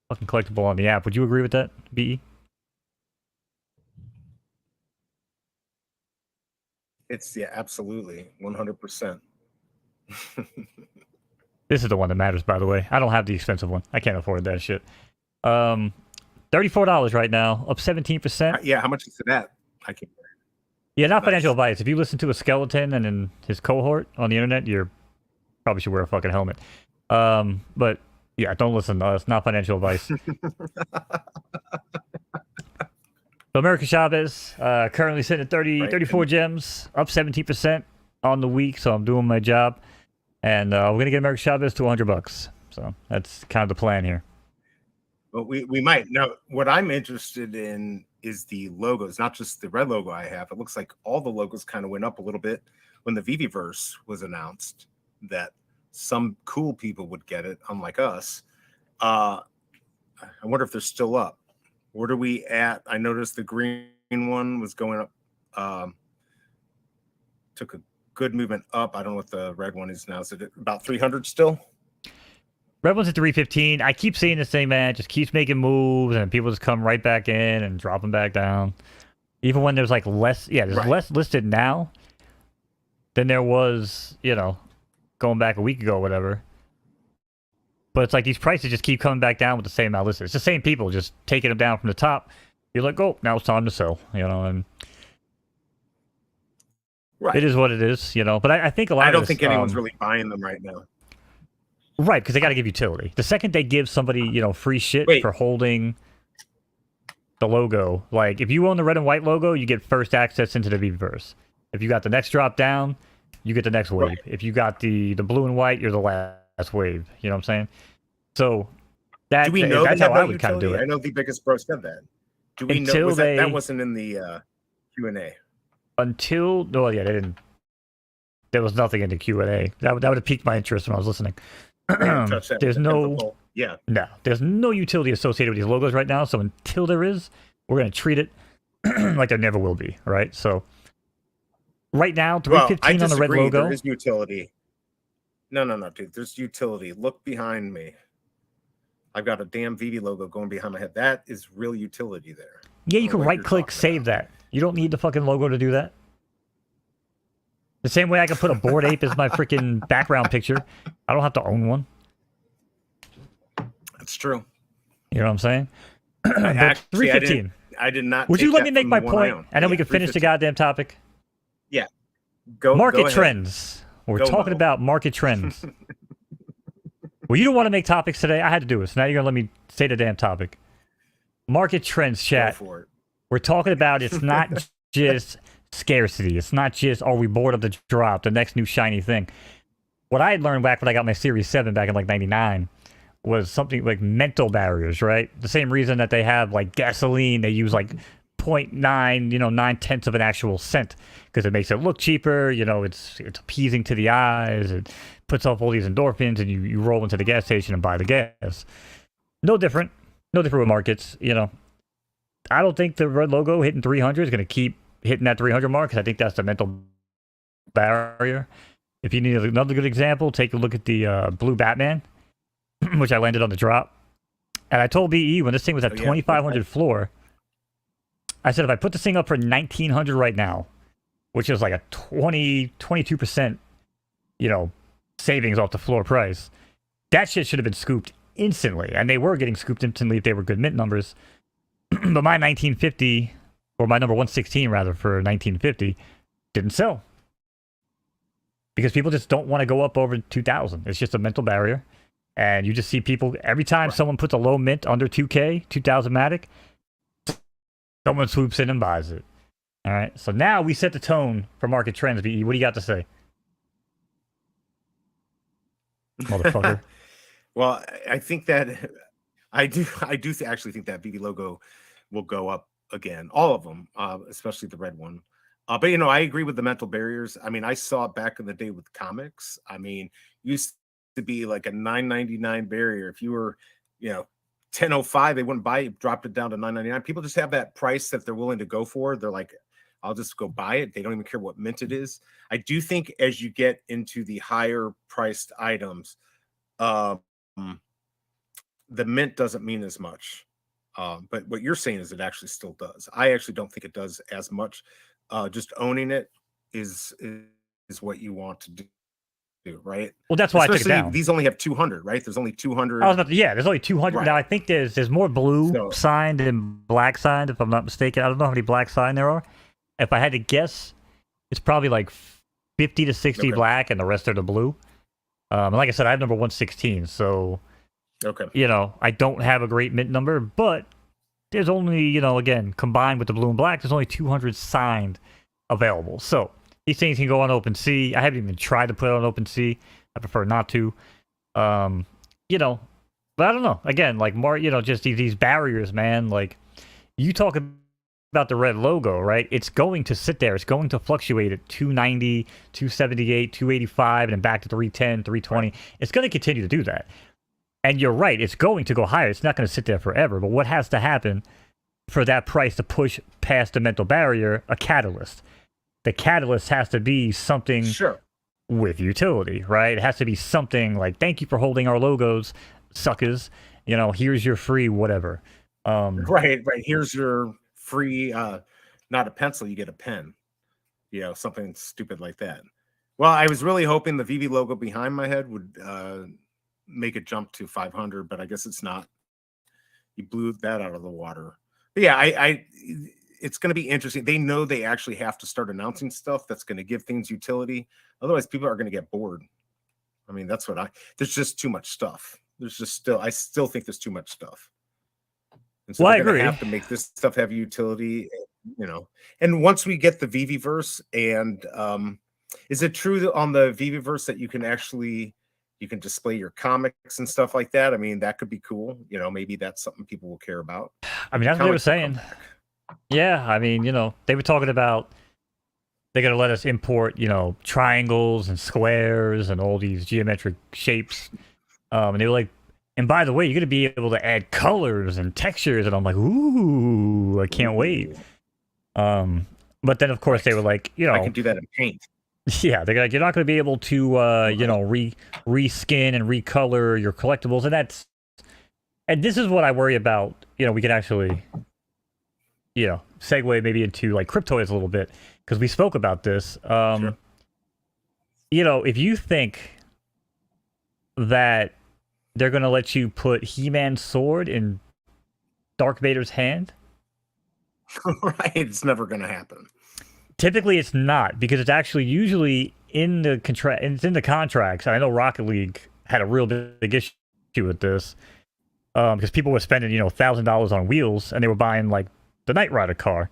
fucking collectible on the app. Would you agree with that, BE? It's absolutely 100%. This is the one that matters, by the way. I don't have the expensive one. I can't afford that shit. $34 right now, up 17%. Yeah, how much is that? I can't. Yeah, not Nice. financial advice. If you listen to a skeleton and in his cohort on the internet, you probably should wear a fucking helmet. But yeah, don't listen to us. Not financial advice. So America Chavez, currently sitting at 34 gems, up 17% on the week. So I'm doing my job, and we're gonna get America Chavez to $100. So that's kind of the plan here. But we might. Now, what I'm interested in is the logos, not just the red logo I have. It looks like all the logos kind of went up a little bit when the Viviverse was announced, that some cool people would get it, unlike us. I wonder if they're still up. What are we at? I noticed the green one was going up. Took a good movement up. I don't know what the red one is now. Is it about 300 still? Red one's at 315. I keep seeing this thing, man. It just keeps making moves, and people just come right back in and drop them back down. Even when there's like less, yeah, there's less listed now than there was, you know, going back a week ago or whatever. But it's like these prices just keep coming back down with the same amount listed. It's the same people just taking them down from the top. You're like, oh, now it's time to sell, you know, and it is what it is, you know. But I think a lot of I don't think anyone's really buying them right now. Right, because they got to give utility. The second they give somebody, you know, free shit for holding the logo, like if you own the red and white logo, you get first access into the Viviverse. If you got the next drop down, you get the next wave. Right. If you got the blue and white, you're the last wave. You know what I'm saying? So that, do we know that's that how I would kind of do it. I know the biggest bro said that. Do we know that wasn't in the Q&A? Until, oh yeah, they didn't. There was nothing in the Q&A. That would have piqued my interest when I was listening. There's no there's no utility associated with these logos right now. So until there is, we're gonna treat it like there never will be. Right. So right now, 315 on the red logo. There is utility. No, dude. There's utility. Look behind me. I've got a damn VV logo going behind my head. That is real utility there. Yeah, you can right click, save that. You don't need the fucking logo to do that. The same way I can put a Bored Ape as my freaking background picture. I don't have to own one. That's true. You know what I'm saying? Actually, 315. I did not. Would you let me make my point? And then we can finish the goddamn topic? Yeah. Market trends. We're talking about market trends. Well, you don't want to make topics today. I had to do it. So now you're going to let me say the damn topic. Market trends, chat. Go for it. We're talking about it's not just scarcity. It's not just, are we bored of the drop, the next new shiny thing. What I had learned back when I got my Series 7 back in like 99 was something like mental barriers, right? The same reason that they have like gasoline, they use like 0.9, you know, 9/10 of an actual cent because it makes it look cheaper. You know, it's appeasing to the eyes. It puts off all these endorphins and you roll into the gas station and buy the gas. No different with markets, you know. I don't think the red logo hitting 300 is going to keep hitting that 300 mark because I think that's the mental barrier. If you need another good example, take a look at the blue Batman, which I landed on the drop. And I told BE when this thing was at 2,500 floor, I said if I put this thing up for 1,900 right now, which is like a 22%, you know, savings off the floor price, that shit should have been scooped instantly. And they were getting scooped instantly if they were good mint numbers. But my 1950, or my number 116 rather, for 1950, didn't sell. Because people just don't want to go up over 2,000. It's just a mental barrier. And you just see people, every time someone puts a low mint under 2K, 2,000 Matic, someone swoops in and buys it. All right, so now we set the tone for market trends. BE, what do you got to say? Motherfucker. Well, I think that I do actually think that BB logo will go up again. All of them, especially the red one. But you know, I agree with the mental barriers. I mean, I saw it back in the day with comics. I mean, used to be like a $9.99 barrier. If you were, you know, 10.05, they wouldn't buy it, dropped it down to $9.99. People just have that price that they're willing to go for. They're like, I'll just go buy it. They don't even care what mint it is. I do think as you get into the higher priced items, the mint doesn't mean as much. But what you're saying is it actually still does. I actually don't think it does as much. Just owning it is what you want to do, right? Well, that's why especially, I took it down. These only have 200, right? There's only 200. There's only 200. Right. Now, I think there's more blue signed than black signed, if I'm not mistaken. I don't know how many black signed there are. If I had to guess, it's probably like 50 to 60 black and the rest are the blue. And like I said, I have number 116, so you know, I don't have a great mint number, but there's only, you know, again, combined with the blue and black, there's only 200 signed available. So these things can go on OpenSea. I haven't even tried to put it on OpenSea. I prefer not to. You know, But I don't know. Again, like more, just these barriers, man. Like you talk about the red logo, right? It's going to sit there. It's going to fluctuate at 290, 278, 285, and then back to 310, 320. It's going to continue to do that. And you're right. It's going to go higher. It's not going to sit there forever. But what has to happen for that price to push past the mental barrier? A catalyst. The catalyst has to be something with utility, right? It has to be something like, thank you for holding our logos, suckers. Here's your free whatever. Right. Here's your free, not a pencil, you get a pen. Something stupid like that. Well, I was really hoping the VV logo behind my head would make it jump to 500, but I guess it's not. You blew that out of the water. But yeah, it's going to be interesting. They know they actually have to start announcing stuff that's going to give things utility. Otherwise, people are going to get bored. I mean, that's there's just too much stuff. I still think there's too much stuff. And so I they're going agree. to have to make this stuff have utility, And once we get the VV-verse, and is it true that on the VV-verse that you can display your comics and stuff like that? I mean, that could be cool. Maybe that's something people will care about. I mean, that's what they were saying. Yeah, I mean, they were talking about they're going to let us import, triangles and squares and all these geometric shapes. And they were like, and by the way, you're going to be able to add colors and textures. And I'm like, ooh, I can't wait. But then, of course, they were like, I can do that in Paint. Yeah, they're like, you're not going to be able to, reskin and recolor your collectibles. And this is what I worry about. We can actually, segue maybe into like Cryptoids a little bit, because we spoke about this. Sure. If you think that they're going to let you put He-Man's sword in Darth Vader's hand, right, it's never going to happen. Typically, it's not, because it's actually usually in the contract. It's in the contracts. I know Rocket League had a real big issue with this, because people were spending $1,000 on wheels, and they were buying like the Knight Rider car,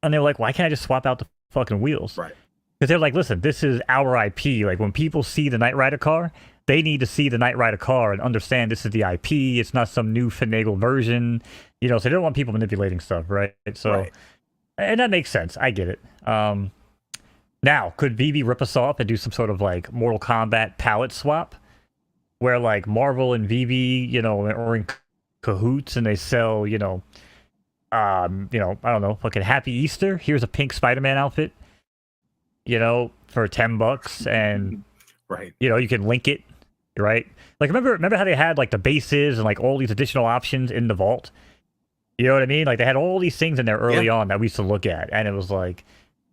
and they were like, "Why can't I just swap out the fucking wheels?" Right. Because they're like, "Listen, this is our IP. Like when people see the Knight Rider car, they need to see the Knight Rider car and understand this is the IP. It's not some new finagled version, So they don't want people manipulating stuff, right? So." Right. And that makes sense. I get it. Now, could VV rip us off and do some sort of like Mortal Kombat palette swap, where like Marvel and VV, are in cahoots and they sell, I don't know, fucking Happy Easter. Here's a pink Spider-Man outfit, for $10, and right, you can link it, right? Like remember how they had like the bases and like all these additional options in the vault. You know what I mean? Like they had all these things in there early on that we used to look at, and it was like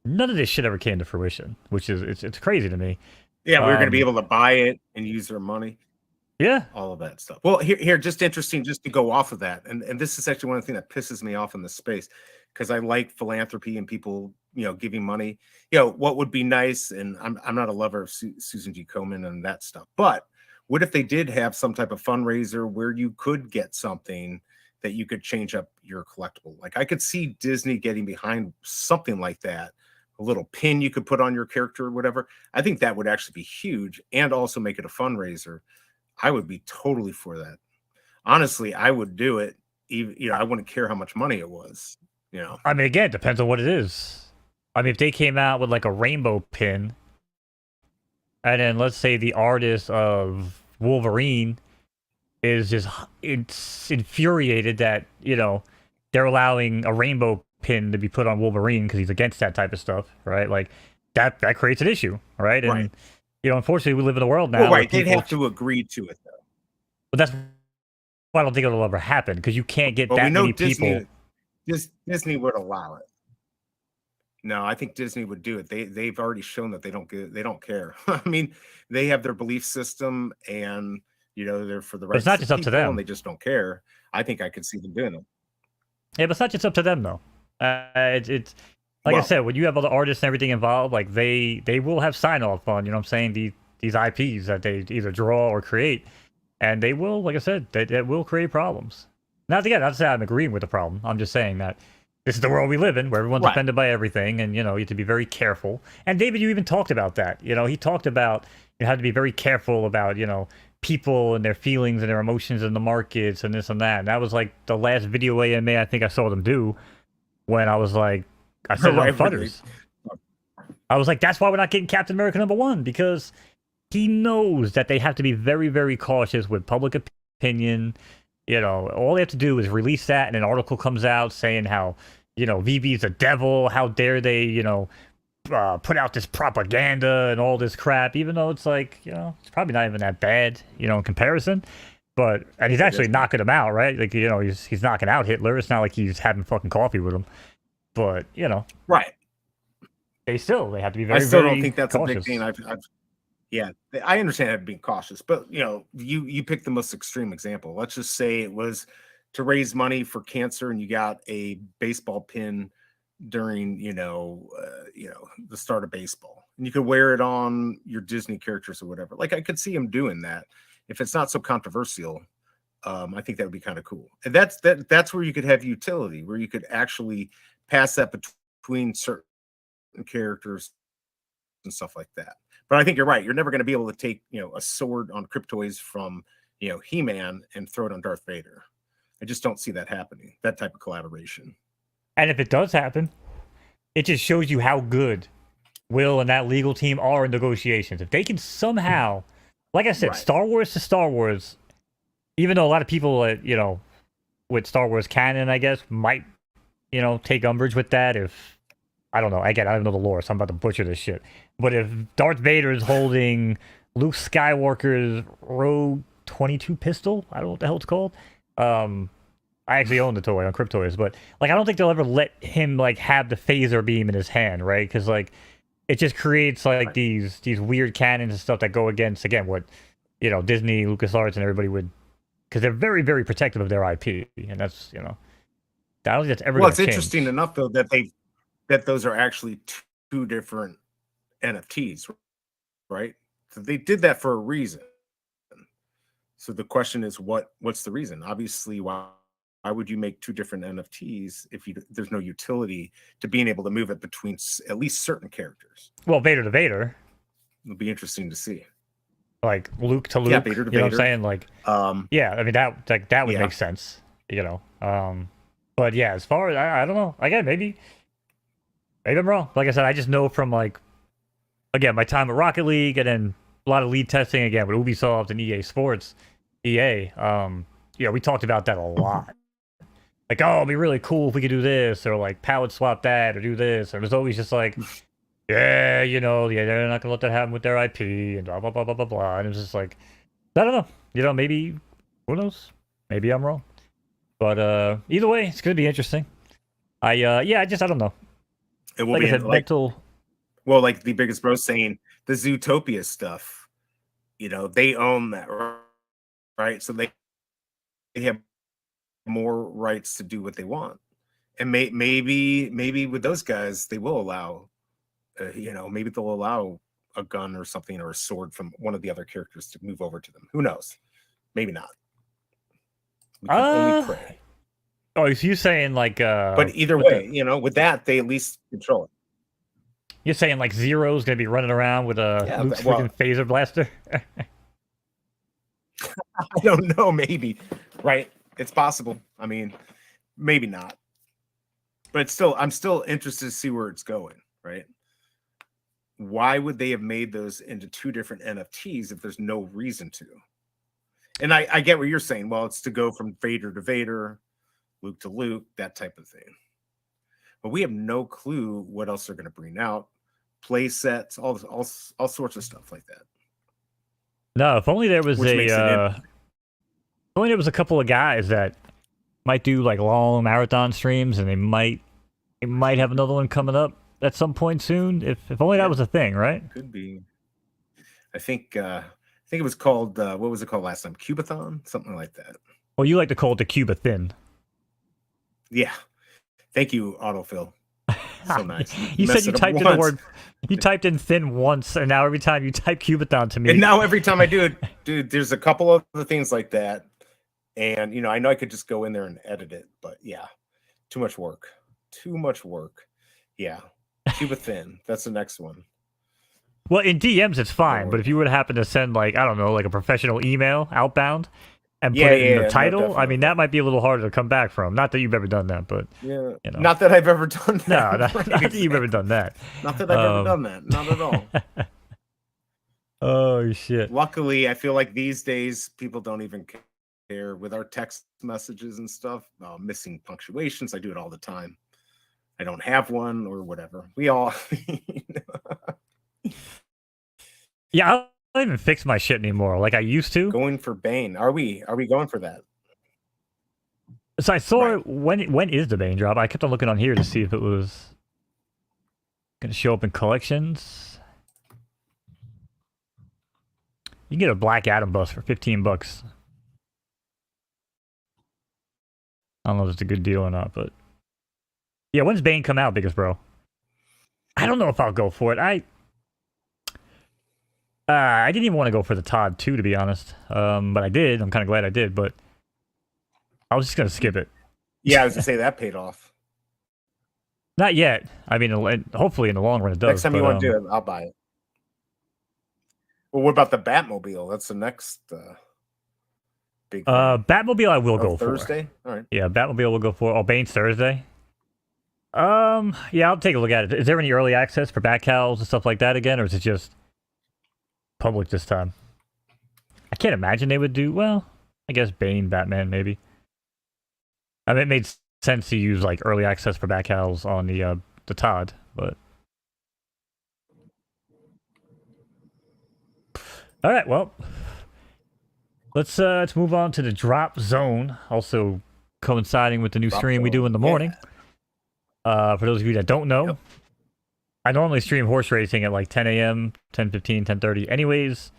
none of this shit ever came to fruition, which is it's crazy to me. Yeah, we were going to be able to buy it and use their money. Yeah, all of that stuff. Well, here, just interesting, just to go off of that, and this is actually one of the things that pisses me off in this space, because I like philanthropy and people, giving money. What would be nice, and I'm not a lover of Susan G. Komen and that stuff, but what if they did have some type of fundraiser where you could get something that you could change up your collectible? Like I could see Disney getting behind something like that, a little pin you could put on your character or whatever. I think that would actually be huge, and also make it a fundraiser. I would be totally for that. Honestly, I would do it. Even, I wouldn't care how much money it was. I mean, again, it depends on what it is. I mean, if they came out with like a rainbow pin, and then let's say the artist of Wolverine is just infuriated that they're allowing a rainbow pin to be put on Wolverine because he's against that type of stuff, right? Like that creates an issue, right? And right. Unfortunately, we live in a world now. Right, they'd have to agree to it, though. But that's why I don't think it'll ever happen, because you can't get that many people. Disney would allow it. No, I think Disney would do it. They've already shown that they don't care. I mean, they have their belief system, and they're for the right. It's not just up to them, and they just don't care. I think I could see them doing it. Yeah, but it's not just up to them though. It's like I said, when you have all the artists and everything involved, like they will have sign off on, what I'm saying, these IPs that they either draw or create, and they will, like I said, that will create problems. Not to say I'm agreeing with the problem. I'm just saying that this is the world we live in, where everyone's offended by everything, and you have to be very careful. And David, you even talked about that. He talked about you have to be very careful about people and their feelings and their emotions in the markets and this and that. And that was like the last video AMA I think I saw them do when I was like, I said it on Fudders. I was like, that's why we're not getting Captain America #1, because he knows that they have to be very, very cautious with public opinion. You know, all they have to do is release that, and an article comes out saying how, you know, VB's a devil. How dare they, you know, put out this propaganda and all this crap, even though it's like, you know, it's probably not even that bad, you know, in comparison. But, and he's actually knocking him out, right? Like, you know, he's knocking out Hitler. It's not like he's having fucking coffee with him. But, you know. Right. They have to be very, I still very don't think that's cautious. a big thing. Yeah, I understand being cautious, but you know, you picked the most extreme example. Let's just say it was to raise money for cancer, and you got a baseball pin during the start of baseball, and you could wear it on your Disney characters or whatever. Like, I could see him doing that if it's not so controversial. I think that would be kind of cool, and that's where you could have utility, where you could actually pass that between certain characters and stuff like that. But I think you're right. You're never going to be able to take, you know, a sword on Cryptoids from, you know, He-Man and throw it on Darth Vader. I just don't see that happening, that type of collaboration. And if it does happen, it just shows you how good Will and that legal team are in negotiations. If they can somehow, like I said, Right. Star Wars to Star Wars, even though a lot of people, you know, with Star Wars canon, I guess, might, you know, take umbrage with that if, I don't know. Again, I don't know the lore, so I'm about to butcher this shit. But if Darth Vader is holding Luke Skywalker's Rogue 22 pistol, I don't know what the hell it's called. I actually own the toy on Cryptoys, but like, I don't think they'll ever let him like have the phaser beam in his hand, right? Because like, it just creates like these weird canons and stuff that go against, again, what, you know, Disney, LucasArts, and everybody would, because they're very, very protective of their IP, and that's, you know, I don't think that's ever. Well, it's change. interesting enough though that those are actually two different NFTs, right? So they did that for a reason. So the question is, what's the reason? Obviously, why would you make two different NFTs if there's no utility to being able to move it between at least certain characters? Well, Vader to Vader. It'll be interesting to see. Like Luke to Luke. Yeah, Vader to Vader. What I'm Vader. saying? Like, yeah, I mean, that would make sense, you know. But yeah, as far as I don't know. Again, maybe I'm wrong. Like I said, I just know from like, again, my time at Rocket League, and then a lot of lead testing again with Ubisoft and EA Sports, EA. Yeah, we talked about that a lot. Like, oh, it'd be really cool if we could do this, or like palette swap that, or do this. Or there's always just like, yeah, you know, yeah, they're not gonna let that happen with their IP, and blah blah blah blah blah blah. And it's just like, I don't know. You know, maybe, who knows? Maybe I'm wrong. But either way, it's gonna be interesting. I don't know. It will Like be I said, mental. Well, like the biggest bro saying, the Zootopia stuff, you know, they own that, right? So they have more rights to do what they want, and maybe with those guys they will allow, you know, maybe they'll allow a gun or something, or a sword from one of the other characters to move over to them. Who knows? Maybe not. We can only pray. Oh, so you're saying like but either way, you know, with that they at least control it. You're saying like Zero's gonna be running around with a Luke's freaking phaser blaster? I don't know, maybe, right? It's possible. I mean, maybe not. But it's still, I'm still interested to see where it's going, right? Why would they have made those into two different NFTs if there's no reason to? And I get what you're saying. Well, it's to go from Vader to Vader, Luke to Luke, that type of thing. But we have no clue what else they're going to bring out. Play sets, all sorts of stuff like that. No, if only there was if only there was a couple of guys that might do like long marathon streams, and they might have another one coming up at some point soon. If only that was a thing, right? Could be. I think it was called what was it called last time? Cubathon, something like that. Well, you like to call it the Cuba Thin. Yeah. Thank you, Autofill. So nice. You said you typed in the word. You typed in thin once, and now every time you type Cubathon to me. And now every time I do it, dude, there's a couple of other things like that. And you know, I know I could just go in there and edit it, but yeah, too much work. Too much work. Yeah. Cuba Thin. That's the next one. Well, in DMs it's fine, but if you would happen to send like I don't know, like a professional email outbound and put it in the no, title, I definitely. mean that might be a little harder to come back from. Not that you've ever done that, but Yeah, you know. not that I've ever done that. No, not that you've ever done that. Not that I've ever done that. Not at all. Oh shit. Luckily, I feel like these days people don't even care with our text messages and stuff. Missing punctuations, I do it all the time. I don't have one or whatever. We all. Yeah, I don't even fix my shit anymore like I used to. Going for Bane. Are we going for that? So I saw Right. when is the Bane drop? I kept on looking on here to see if it was gonna show up in collections. You can get a Black Adam bust for $15. I don't know if it's a good deal or not, but yeah, when's Bane come out, biggest bro? I don't know if I'll go for it. I didn't even want to go for the Todd 2, to be honest. But I did. I'm kind of glad I did, but I was just gonna skip it. Yeah, I was gonna say that paid off. Not yet. I mean, hopefully in the long run it does. Next time you want to do it, I'll buy it. Well, what about the Batmobile? That's the next big thing. Batmobile I will go for. Thursday? All right. Yeah, Batmobile will go for. Oh, Bane's Thursday. Yeah, I'll take a look at it. Is there any early access for Batcals and stuff like that again, or is it just public this time? I can't imagine they would do well. I guess Bane, Batman, maybe. I mean, it made sense to use like early access for Batcals on the Todd, but all right. Well, let's move on to the drop zone. Also coinciding with the new Drop stream we do zone, in the morning. For those of you that don't know, Yep. I normally stream horse racing at like 10 a.m., 10:15, 10:30 anyways.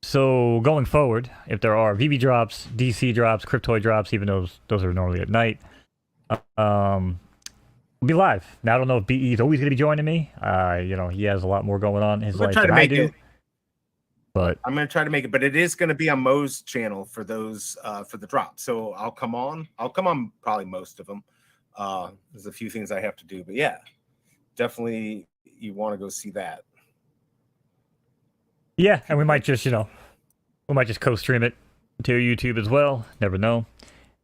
So going forward, if there are VB drops, DC drops, Cryptoid drops, even those are normally at night, we'll be live. Now, I don't know if BE is always going to be joining me. He has a lot more going on in his I'm gonna life try to than I make do. it. But I'm gonna try to make it, but it is gonna be on Mo's channel for those for the drop. So I'll come on. I'll come on probably most of them. There's a few things I have to do, but yeah, definitely you want to go see that. yeah, and we might just co-stream it to YouTube as well. Never know.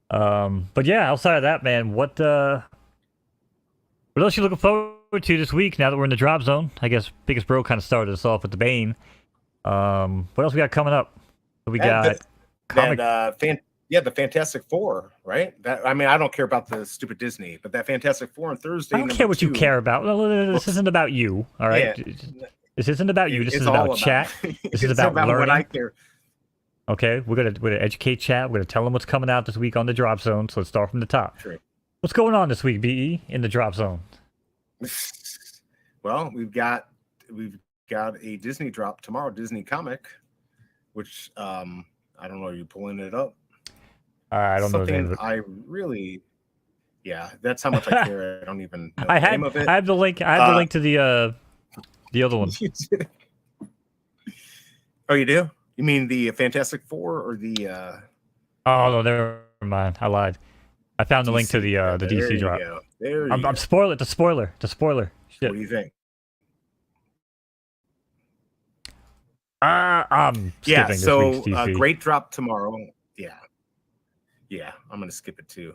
But yeah, outside of that, man, what else you looking forward to this week? Now that we're in the drop zone, I guess biggest bro kind of started us off with the Bane. What else we got coming up? We got comic. The Fantastic Four, right? That I mean, I don't care about the stupid Disney, but that Fantastic Four on Thursday. I don't care what you care about. This isn't about you, all right? Yeah. This isn't about you. This It's is all about chat. This is it's about learning. what I care. Okay, we're gonna educate chat. We're gonna tell them what's coming out this week on the drop zone. So let's start from the top. True. What's going on this week, BE, in the drop zone? Well, we've got a Disney drop tomorrow, Disney comic, which I don't know. Are you pulling it up? I don't know the name of it. I really, yeah, that's how much I care. I don't even know I the name of it. have the link. I have the link to the other one. Oh, you do? You mean the Fantastic Four or the? Oh no, never mind. I lied. I found the link to the DC drop. There you I'm spoiler. The spoiler. Shit. What do you think? I'm Yeah, skipping so this week's DC. great drop tomorrow. Yeah, I'm gonna skip it too.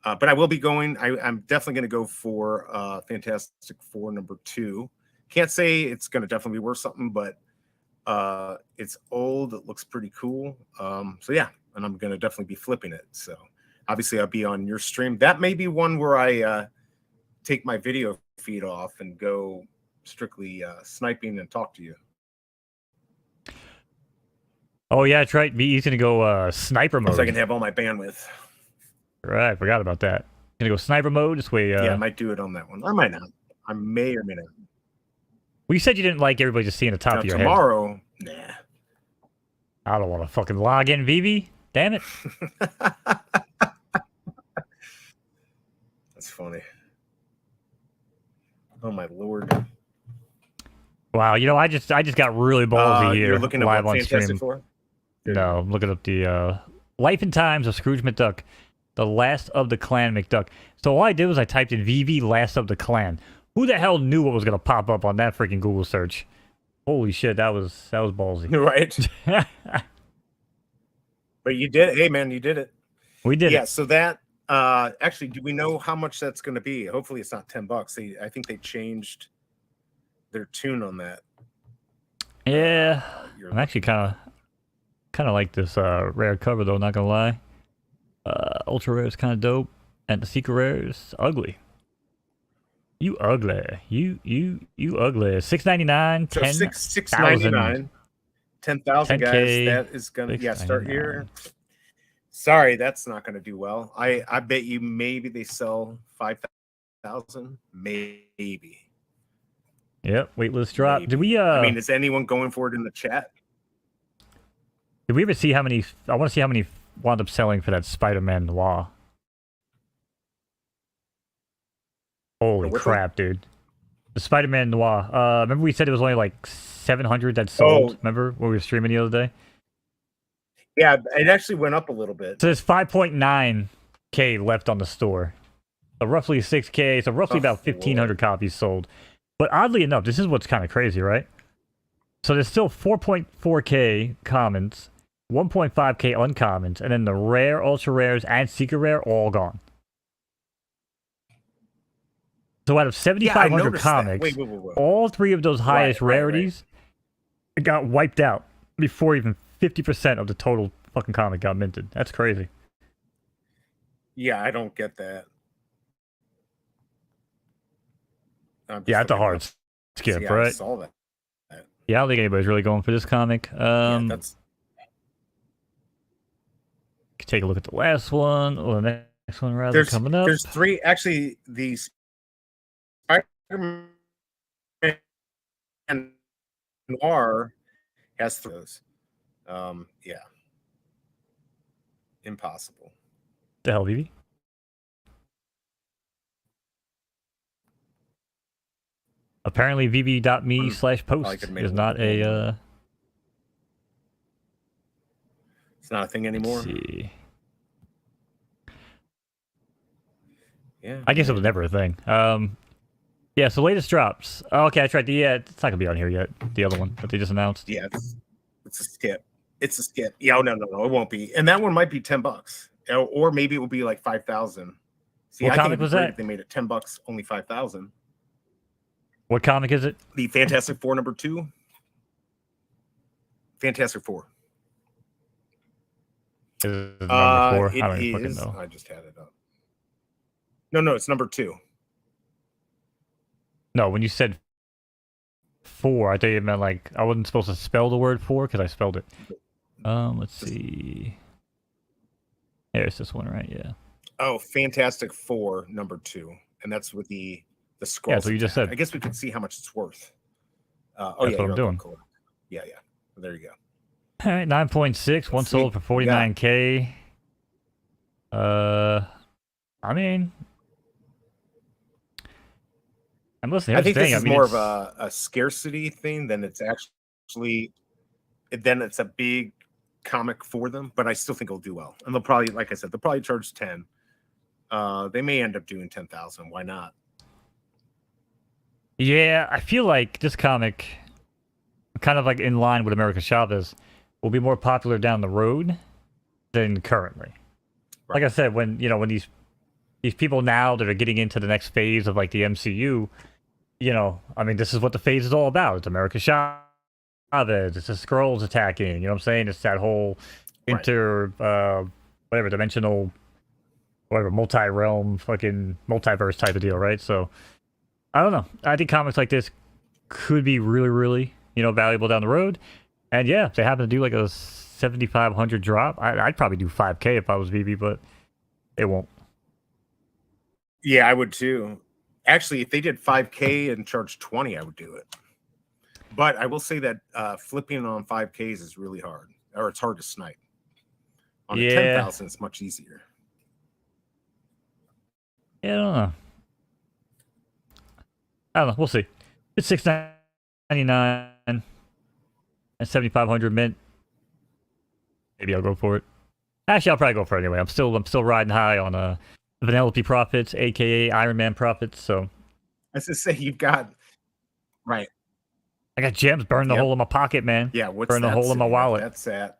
But I will be going. I'm definitely gonna go for Fantastic Four #2. Can't say it's gonna definitely be worth something, but it's old. It looks pretty cool. So yeah, and I'm gonna definitely be flipping it. So obviously I'll be on your stream. That may be one where I take my video feed off and go strictly sniping and talk to you. Oh yeah, that's right. BE's gonna go sniper mode. So I can have all my bandwidth. Right, forgot about that. Gonna go sniper mode this way. Yeah, I might do it on that one. I might not. I may or may not. Well, you said you didn't like everybody just seeing the top Now, of your head. tomorrow, nah. I don't want to fucking log in, VB. Damn it. That's funny. Oh my lord! Wow, I just got really ballsy here. You're looking at live what on Fantastic stream. Four? No, I'm looking up the Life and Times of Scrooge McDuck, the Last of the Clan McDuck. So all I did was I typed in VV Last of the Clan. Who the hell knew what was gonna pop up on that freaking Google search? Holy shit, that was ballsy. Right. But you did. Hey, man, you did it. We did Yeah. it. So that actually, do we know how much that's going to be? Hopefully, it's not $10. I think they changed their tune on that. Yeah, I'm actually kind of like this rare cover though. Not gonna lie. Ultra rare is kind of dope, and the secret rare is ugly. You ugly. You ugly. $6.99. So 10,000. $6.99. 10,000 guys. 10K, That is gonna start here. Sorry, that's not gonna do well. I bet you maybe they sell 5,000. Maybe. Yep. Waitlist drop. Maybe. Did we? I mean, is anyone going for it in the chat? Did we ever see how many? I want to see how many wound up selling for that Spider-Man Noir. Holy which crap, dude! The Spider-Man Noir. Remember we said it was only like 700 that sold. Oh. Remember when we were streaming the other day? Yeah, it actually went up a little bit. So there's 5.9K left on the store. So roughly 6K. So roughly about 1,500 copies sold. But oddly enough, this is what's kind of crazy, right? So there's still 4.4K commons, 1.5K uncommons, and then the rare, ultra rares, and secret rare all gone. So out of 7,500 comics, all three of those highest rarities got wiped out before even 50% of the total fucking comic got minted. That's crazy. Yeah, I don't get that. Yeah, it's a hard skip, right? I saw that. Yeah, I don't think anybody's really going for this comic. That's... Take a look at the last one, or the next one rather, coming up. There's three, actually, these Spider-Man and Noir has those. Yeah. Impossible. The hell, Vivi? Apparently, vv.me/post is not a. It's not a thing anymore. Let's see. Yeah. I guess it was never a thing. Yeah. So latest drops. Oh, okay, I tried. Yeah, it's not gonna be on here yet. The other one that they just announced. Yeah, it's a skip. It's a skip. Yeah, no, it won't be. And that one might be $10, or maybe it will be like 5,000. See, what I comic think was that? If they made it $10, only 5,000. What comic is it? The Fantastic Four #2. Fantastic Four. Is it number 4? It I don't is. even fucking know. I just had it up. No, it's #2. No, when you said 4, I thought you meant like I wasn't supposed to spell the word 4 because I spelled it. Let's see. There's this one, right? Yeah. Oh, Fantastic Four #2, and that's with the scroll. Yeah, that's what you just said. I guess we could see how much it's worth. That's what I'm doing. Cool. Yeah. There you go. All right, 9.6. One sold for 49K. I mean, I'm listening. I think this is more of a scarcity thing than it's actually. Then it's a big comic for them, but I still think it'll do well. And they'll probably, like I said, they'll probably charge 10. They may end up doing 10,000. Why not? Yeah, I feel like this comic, kind of like in line with America Chavez, will be more popular down the road than currently. Right. Like I said, when these people now that are getting into the next phase of like the MCU, I mean, this is what the phase is all about. It's America Chavez. It's the Skrulls attacking. You know what I'm saying? It's that whole dimensional, whatever, multi-realm, fucking multiverse type of deal, right? So, I don't know. I think comics like this could be really, really, valuable down the road. And yeah, if they happen to do like a 7,500 drop, I'd probably do 5K if I was VV, but it won't. Yeah, I would too. Actually, if they did 5K and charged 20, I would do it. But I will say that flipping on 5Ks is really hard, or it's hard to snipe. On 10,000, it's much easier. Yeah, I don't know. We'll see. It's $6.99 and 7,500 mint. Maybe I'll go for it. Actually, I'll probably go for it anyway. I'm still riding high on Vanellope profits, aka Iron Man profits. So I was just say you've got right. I got gems burn the Yep. hole in my pocket, man. Yeah, what's burn the that hole in my sitting at? wallet. That's at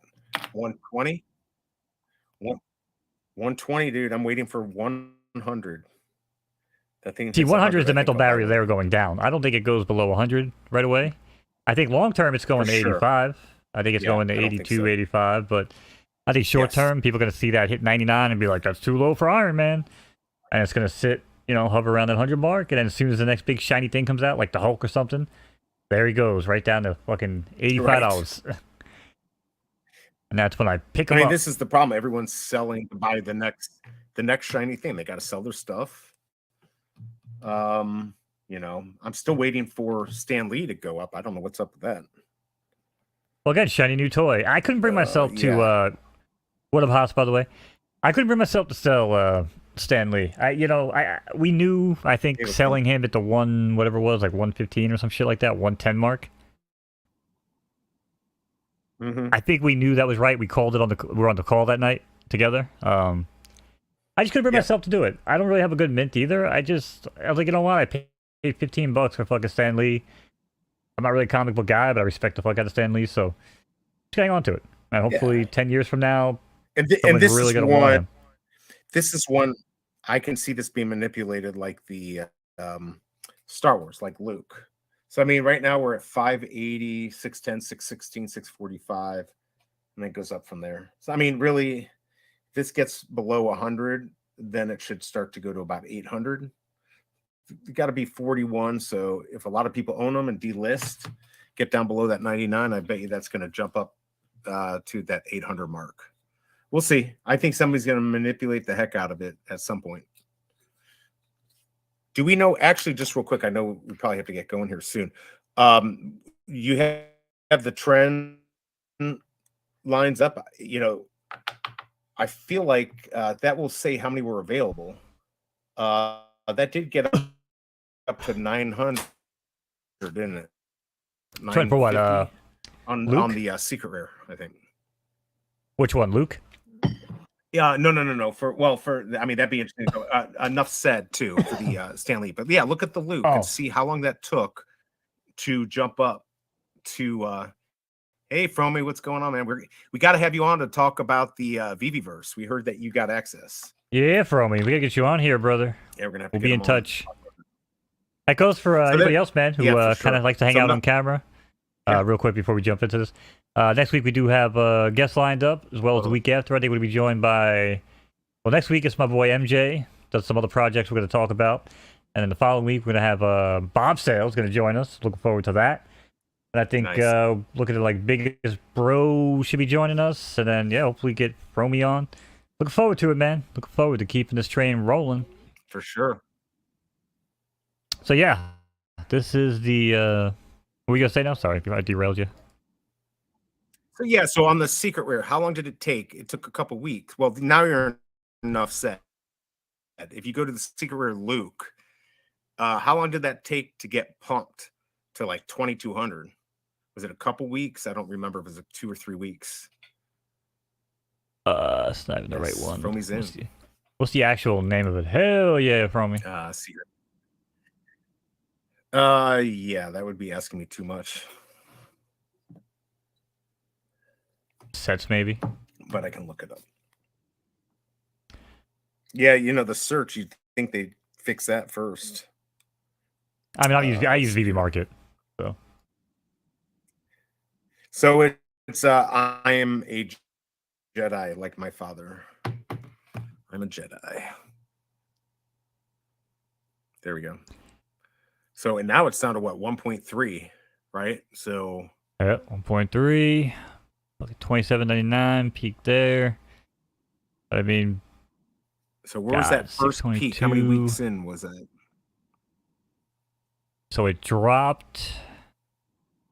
120. 120, dude. I'm waiting for 100. That thing. See, hits 100 is the 100, I think mental I'll buy barrier one. there going down. I don't think it goes below 100 right away. I think long term it's going For to sure. 85. I think it's Yeah, going to I don't think 82, so. 85. But I think short Yes. term, people are going to see that hit 99 and be like, that's too low for Iron Man. And it's going to sit, hover around that 100 mark. And then as soon as the next big shiny thing comes out, like the Hulk or something, there he goes, right down to fucking $85. Right. And that's when I pick I him mean, up. this is the problem. Everyone's selling to buy the next shiny thing. They got to sell their stuff. I'm still waiting for Stan Lee to go up. I don't know what's up with that. Well, again, shiny new toy. I couldn't bring myself to. Yeah. What up, Haas? By the way, I couldn't bring myself to sell Stan Lee. We knew. I think selling him at the whatever it was, like 115 or some shit like that, 110 mark. Mm-hmm. I think we knew that was right. We called it we were on the call that night together. I just couldn't bring myself to do it. I don't really have a good mint either. I was like, you know what? I paid $15 for fucking Stan Lee. I'm not really a comic book guy, but I respect the fuck out of Stan Lee, so just hang on to it. And hopefully 10 years from now, and someone's this really is going to want him. This is one I can see this being manipulated like the Star Wars, like Luke. So, I mean, right now we're at 580, 610, 616, 645, and then it goes up from there. So, I mean, really, if this gets below 100, then it should start to go to about 800. You got to be 41. So, if a lot of people own them and delist, get down below that 99, I bet you that's going to jump up to that 800 mark. We'll see. I think somebody's going to manipulate the heck out of it at some point. Do we know, actually, just real quick, I know we probably have to get going here soon. You have the trend lines up. I feel like that will say how many were available. That did get up to 900, didn't it? For what? On the secret rare, I think. Which one, Luke? Yeah, no. I mean, that'd be interesting. Enough said too for the Stan Lee, but yeah, look at the Luke and see how long that took to jump up to. Hey, Fromy, what's going on, man? We got to have you on to talk about the VV-verse. We heard that you got access. Yeah, Fromy, we gotta get you on here, brother. Yeah, we're gonna have to We'll be in on. touch. That goes for anybody else, man, who kind of likes to hang out on camera. Real quick before we jump into this. Next week we do have guests lined up, as well as the week after. I think we'll be joined by... Well, next week it's my boy MJ. Does some other projects we're going to talk about. And then the following week we're going to have Bob Sales going to join us. Looking forward to that. And I think looking at like Biggest Bro should be joining us. And then, hopefully get Fromy on. Looking forward to it, man. Looking forward to keeping this train rolling. For sure. So, this is the... what were you going to say now? Sorry, I derailed you. So on the secret rare, how long did it take? It took a couple weeks. Well, now you're enough said. If you go to the secret rare Luke, how long did that take to get pumped to like 2,200? Was it a couple weeks? I don't remember if it was 2 or 3 weeks. It's not even the right one. Fromy's in. What's the actual name of it? Hell yeah, Fromy. Secret. That would be asking me too much. Sets maybe, but I can look it up. Yeah, the search. You'd think they'd fix that first. I mean, I use VV Market, so. So it's I am a Jedi, like my father. I'm a Jedi. There we go. So and now it's down to what 1.3, right? So 1.3. Look at $27.99 peak there. I mean, so where was that first peak? How many weeks in was that? So it dropped.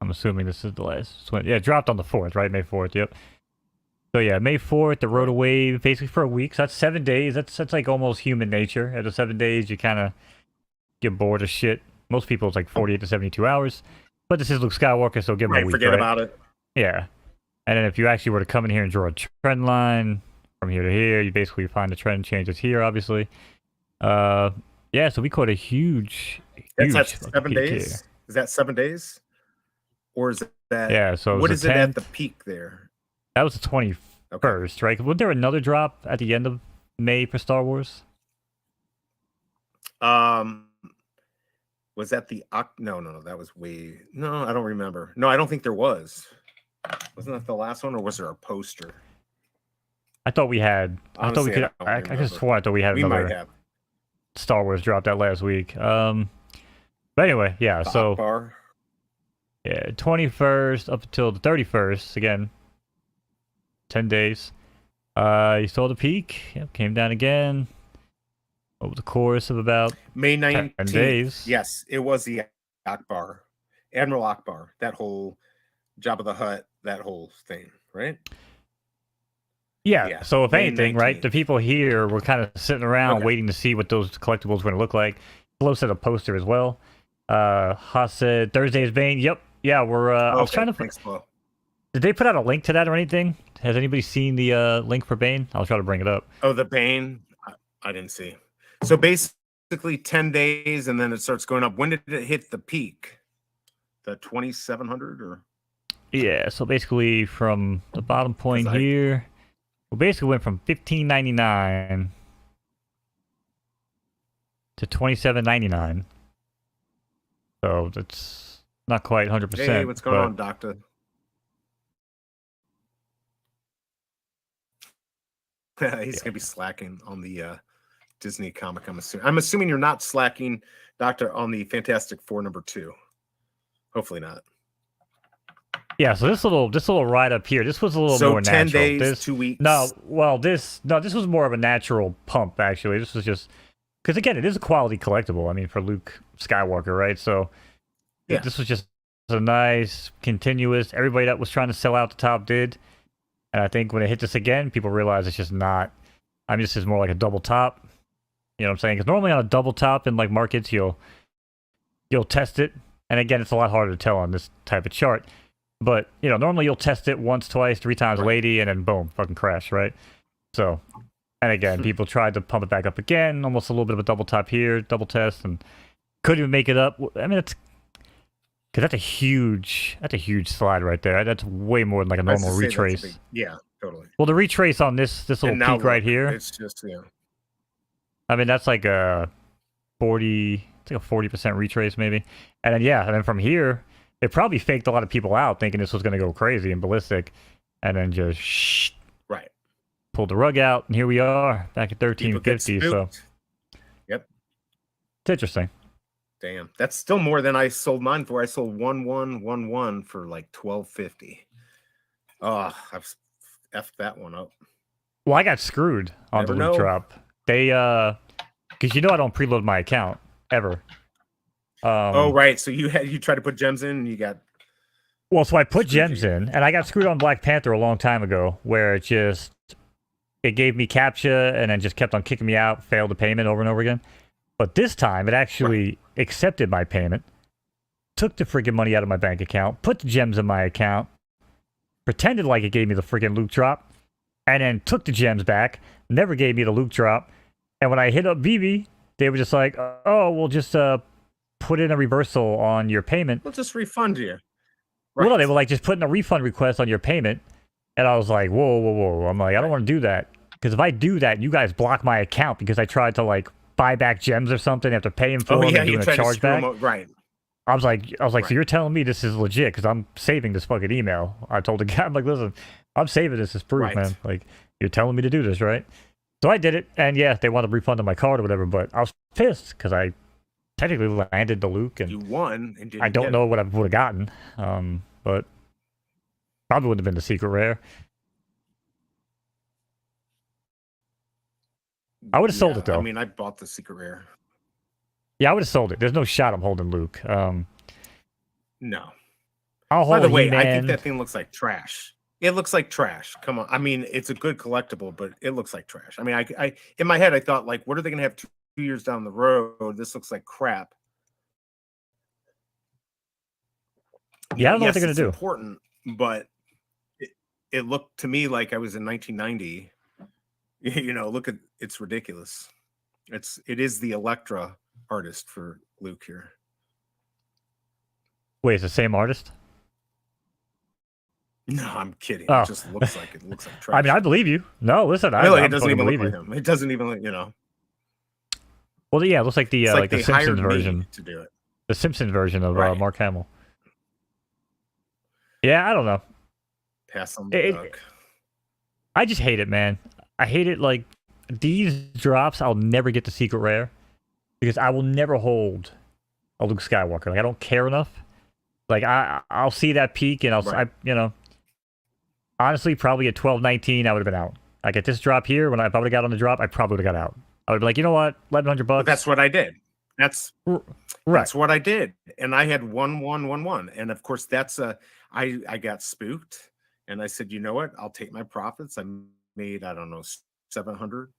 I'm assuming this is the last. Yeah, it dropped on the 4th, right? May 4th. Yep. So yeah, May 4th, the rode a wave basically for a week. So that's 7 days. That's like almost human nature. After 7 days, you kind of get bored of shit. Most people, it's like 48 to 72 hours. But this is Luke Skywalker, so give him a week. Forget about it. Yeah. And then if you actually were to come in here and draw a trend line from here to here, you basically find the trend changes here, obviously. So we caught a huge That's fucking 7 days. here. Is that 7 days? or is that? Yeah, so it what was is the it at 10th. the peak there? That was the 21st, right? Wasn't there another drop at the end of May for Star Wars? Was that the no, that was way no, I don't remember. No, I don't think there was. Wasn't that the last one, or was there a poster? I thought we had. I thought we Honestly, could. I don't I just remember. swore I thought we had We might another have. Star Wars drop that last week. But anyway, yeah. The So Akbar. yeah, 21st up until the 31st. Again, 10 days. You saw the peak. Yep, came down again over the course of about May 10 19th. days. Yes, it was the Akbar. Admiral Akbar. That whole Jabba the Hutt, that whole thing, right? Yeah. Yeah, So if May anything, right, 19th. the people here were kind of sitting around Okay. waiting to see what those collectibles were going to look like. Flo said a poster as well. Haas said Thursday is Bane. Yep. Yeah, we're. I was trying to. Thanks, Flo. Did they put out a link to that or anything? Has anybody seen the link for Bane? I'll try to bring it up. Oh, the Bane. I didn't see. So basically 10 days and then it starts going up. When did it hit the peak? The 2,700 or? Yeah. So basically, from the bottom point I- here, we basically went from $15.99 to $27.99. So that's not quite 100%. Hey, what's going on, Doctor? He's gonna be slacking on the Disney comic. I'm assuming you're not slacking, Doctor, on the Fantastic Four #2. Hopefully not. Yeah, so this little ride up here, this was a little more 10 natural. days, 2 weeks. This was more of a natural pump actually. This was just because again, it is a quality collectible. I mean, for Luke Skywalker, right? So Yeah. this was just a nice continuous. Everybody that was trying to sell out the top did, and I think when it hit this again, people realize it's just not. I mean, this is more like a double top. You know what I'm saying? Because normally on a double top in like markets, you'll test it, and again, it's a lot harder to tell on this type of chart. But, you know, normally you'll test it once, twice, 3 times, Right. lady, and then boom, fucking crash, right? So, and again, people tried to pump it back up again, almost a little bit of a double top here, double test, and couldn't even make it up. I mean, it's because that's a huge slide right there. That's way more than like a I was normal to say that's a retrace. big- yeah, totally. Well, the retrace on this little And now peak right look, here, It's just I mean, that's like a 40, it's like a 40% retrace maybe. And then, yeah, and then from here, it probably faked a lot of people out thinking this was going to go crazy and ballistic. And then just right. pulled the rug out. And here we are back at People get 1350. So spooked. Yep. it's interesting. Damn, that's still more than I sold mine for. I sold 1111 for like 1250. Oh, I've effed that one up. Well, I got screwed on Never the loot know. drop. They, because you know I don't preload my account ever. Oh, right. So you tried to put gems in and you got. Well, so I put Screwed gems you. in, and I got screwed on Black Panther a long time ago, where it gave me CAPTCHA and then just kept on kicking me out, failed the payment over and over again. But this time, it actually accepted my payment, took the freaking money out of my bank account, put the gems in my account, pretended like it gave me the freaking loot drop, and then took the gems back, never gave me the loot drop. And when I hit up Vivi, they were just like, "Oh, we'll just put in a reversal on your payment." We'll just refund you. Well, no, they were like, just putting a refund request on your payment. And I was like, whoa. I'm like, I don't want to do that. Because if I do that, you guys block my account because I tried to like buy back gems or something after paying for Oh them yeah, and you doing a tried to charge screw back. them. Right. I was like, so Right. you're telling me this is legit because I'm saving this fucking email. I told the guy, I'm like, listen, I'm saving this as proof, Right. man. Like, you're telling me to do this, right? So I did it. And yeah, they wanted a refund on my card or whatever, but I was pissed because I technically landed the Luke and You won and didn't I don't get know what I would have gotten. But probably wouldn't have been the secret rare. I would've sold it, though. I mean, I bought the secret rare. Yeah, I would have sold it. There's no shot I'm holding Luke. No. I'll hold By the way, He-Man. I think that thing looks like trash. It looks like trash. Come on. I mean, it's a good collectible, but it looks like trash. I mean, I in my head, I thought, like, what are they going to have 2 years down the road? This looks like crap. Yeah, I don't know what Yes, they're gonna it's do. important, but it looked to me like I was in 1990. You know, look at it's ridiculous. It is the Elektra artist for Luke here. Wait, it's the same artist? No, I'm kidding. Oh. It just looks like trash. I mean, I believe you. No, listen, really, I it doesn't even look believe like you. him. It doesn't even look, you know. Well, yeah, it looks like the It's like the they Simpsons hired me version, to do it. the Simpsons version of Right. Mark Hamill. Yeah, I don't know. Pass on the duck. I just hate it, man. I hate it. Like these drops, I'll never get the secret rare because I will never hold a Luke Skywalker. Like I don't care enough. Like I'll see that peak and you know, honestly, probably at 12.19, I would have been out. Like at this drop here, when I probably got on the drop, I probably would have got out. I would be like, you know what, $1,100. But that's what I did. That's right. what I did, and I had 1-1-1-1, and of course that's I got spooked, and I said, you know what, I'll take my profits. I made, I don't know, 700.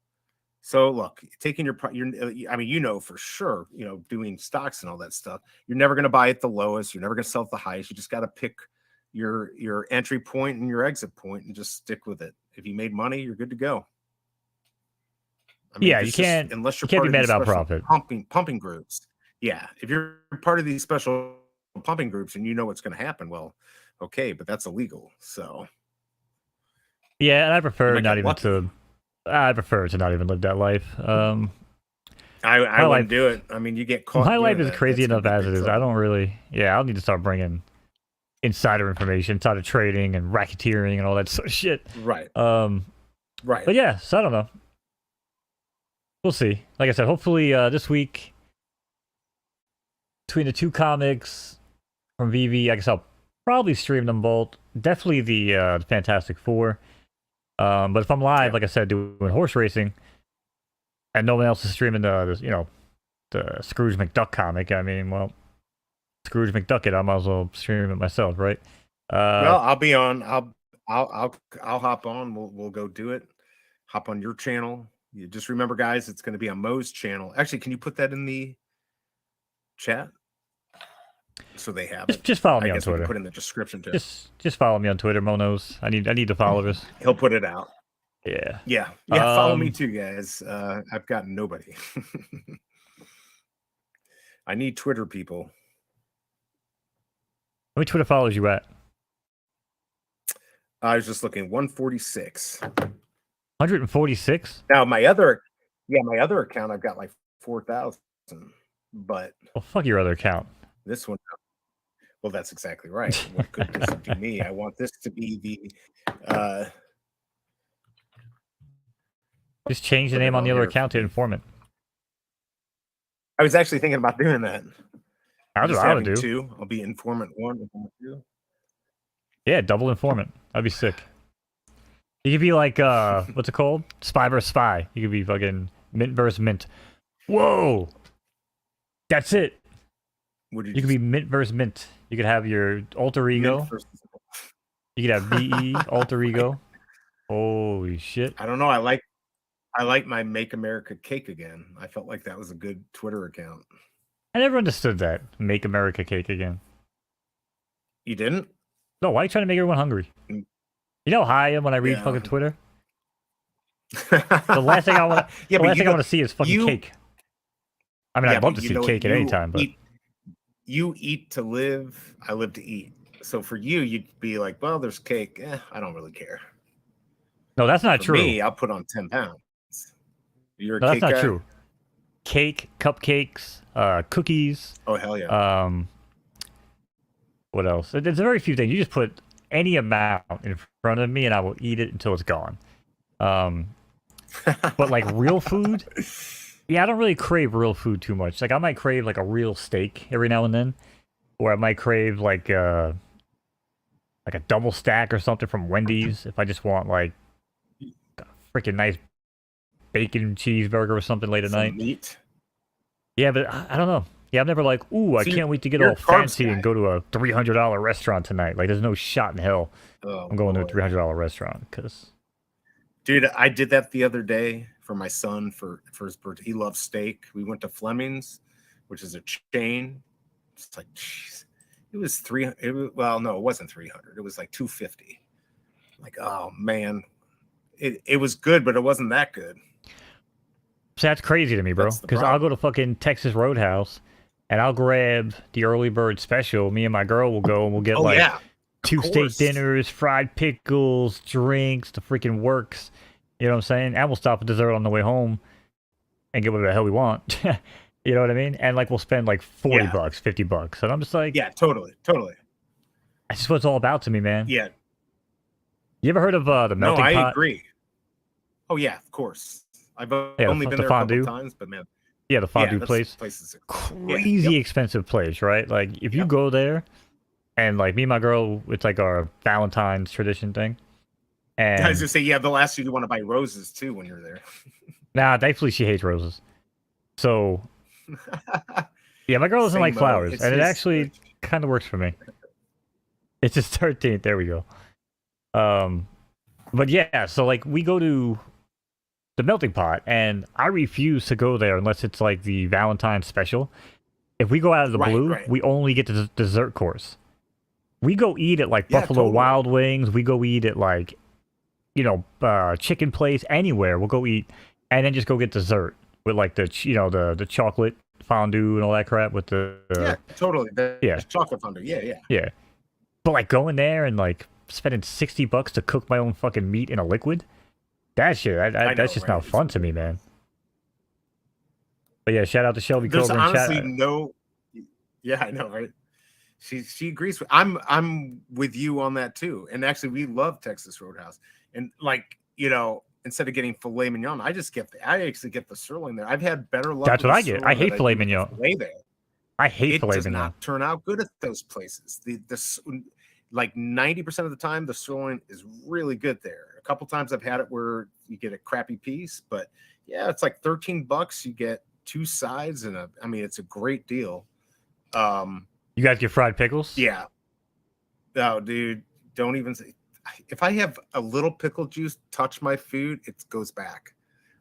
So look, taking I mean, you know for sure, you know, doing stocks and all that stuff, you're never going to buy at the lowest. You're never going to sell at the highest. You just got to pick your entry point and your exit point and just stick with it. If you made money, you're good to go. I mean, yeah, you can't unless you're you can't part be of mad these about special profit. pumping groups. Yeah, if you're part of these special pumping groups and you know what's going to happen, well, okay, but that's illegal. So Yeah, and I prefer might not get even lucky. to. I prefer to not even live that life. I My wouldn't life- do it. I mean, you get caught. My doing life is that, crazy that's gonna enough be as big it is. I trouble. don't really. Yeah, I'll need to start bringing insider information, insider trading, and racketeering and all that sort of shit. Right. But yeah, so I don't know. We'll see. Like I said, hopefully this week between the two comics from VV, I guess I'll probably stream them both. Definitely the Fantastic Four. But if I'm live, like I said, doing horse racing, and no one else is streaming the Scrooge McDuck comic, I mean, well, Scrooge McDuck it. I might as well stream it myself, right? Well, I'll be on. I'll hop on. We'll go do it. Hop on your channel. You just remember, guys, it's going to be on Mo's channel. Actually, can you put that in the chat so they have it? Just follow me I on guess we can Twitter. put in the description too. Just follow me on Twitter, Moknowz. I need the followers. He'll put it out. Yeah. Yeah. Follow me too, guys. I've got nobody. I need Twitter people. How many Twitter followers you at? I was just looking, 146. 146? Now my other account, I've got like 4,000. But Well, fuck your other account. this one, well, that's exactly right. What good does it do me? I want this to be the Just change the put it name on the on other here. account to Informant. I was actually thinking about doing that. That's Just what I would having do. two. I'll be Informant 1, Informant 2. Yeah, double Informant. That'd be sick. You could be like, what's it called? Spy vs. Spy. You could be fucking Mint vs. Mint. Whoa! That's it. Would You could be Mint vs. Mint. You could have your alter ego. You could have VE, alter ego. Holy shit. I don't know. I like my Make America Cake Again. I felt like that was a good Twitter account. I never understood that. Make America cake again. You didn't? No, why are you trying to make everyone hungry? Mm. You know how high I am when I read Yeah. fucking Twitter? The last thing I want to the last thing I want to see is fucking cake. I mean, I'd love to see cake at any time, but you eat to live. I live to eat. So for you, you'd be like, well, there's cake. I don't really care. no, that's not For true. me, I'll put on 10 pounds. You're a No, that's cake not guy? true. Cake, cupcakes, cookies. Oh, hell yeah. What else? There's very few things. You just put any amount in front of me, and I will eat it until it's gone. But like real food, yeah, I don't really crave real food too much. Like I might crave like a real steak every now and then, or I might crave like a double stack or something from Wendy's if I just want like a freaking nice bacon cheeseburger or something late at Some night. meat. Yeah, but I don't know. Yeah, I'm never like, ooh, I So can't wait to get you're all a carbs fancy guy. and go to a $300 restaurant tonight. Like, there's no shot in hell Oh, I'm going to a boy. $300 restaurant because Dude, I did that the other day for my son for his birthday. He loves steak. We went to Fleming's, which is a chain. It's like, jeez. It was well, no, it wasn't 300. It was like 250. Like, oh man. It was good, but it wasn't that good. so that's crazy to me, bro. That's the Because I'll problem. go to fucking Texas Roadhouse and I'll grab the early bird special. Me and my girl will go and we'll get Oh like yeah. 2 steak course. dinners, fried pickles, drinks, the freaking works. You know what I'm saying? And we'll stop at dessert on the way home and get whatever the hell we want. You know what I mean? And like we'll spend like $40, $50, and I'm just like, Yeah, totally. that's just what it's all about to me, man. Yeah. You ever heard of the No, melting I pot? agree. Oh yeah, of course. I've the only been the there a fondue? couple times, but man, Yeah, the fondue place. Places are Crazy expensive place, right? Like if you go there, and like me and my girl, it's like our Valentine's tradition thing. And I was gonna say, yeah, they'll ask you to want to buy roses too when you're there. nah, thankfully she hates roses. So yeah, my girl doesn't Same like mode. flowers, It's and it just- actually kind of works for me. It's just 13th. There we go. But yeah, so like we go to the melting pot, and I refuse to go there unless it's like the Valentine's special. If we go out of the blue, we only get the dessert course. We go eat at like Buffalo Wild Wings. We go eat at like, you know, chicken place, anywhere. We'll go eat, and then just go get dessert with like the the chocolate fondue and all that crap with the yeah, totally. Yeah. Chocolate fondue. Yeah. But like going there and like spending $60 to cook my own fucking meat in a liquid, that shit, that's just not fun to me, man. But yeah, shout out to Shelby There's Cobra in chat. honestly no. Yeah, I know, right? She agrees with. I'm with you on that too. And actually, we love Texas Roadhouse. And like instead of getting filet mignon, I actually get the sirloin there. I've had better luck. That's with what the I get. sirloin I hate than filet do with mignon. filet there. I hate filet It does mignon. not turn out good at those places. Like 90% of the time, the sirloin is really good there. A couple times I've had it where you get a crappy piece, but yeah, it's like $13. You get 2 sides and it's a great deal. You guys get fried pickles? Yeah. Oh, dude, don't even say. If I have a little pickle juice touch my food, it goes back.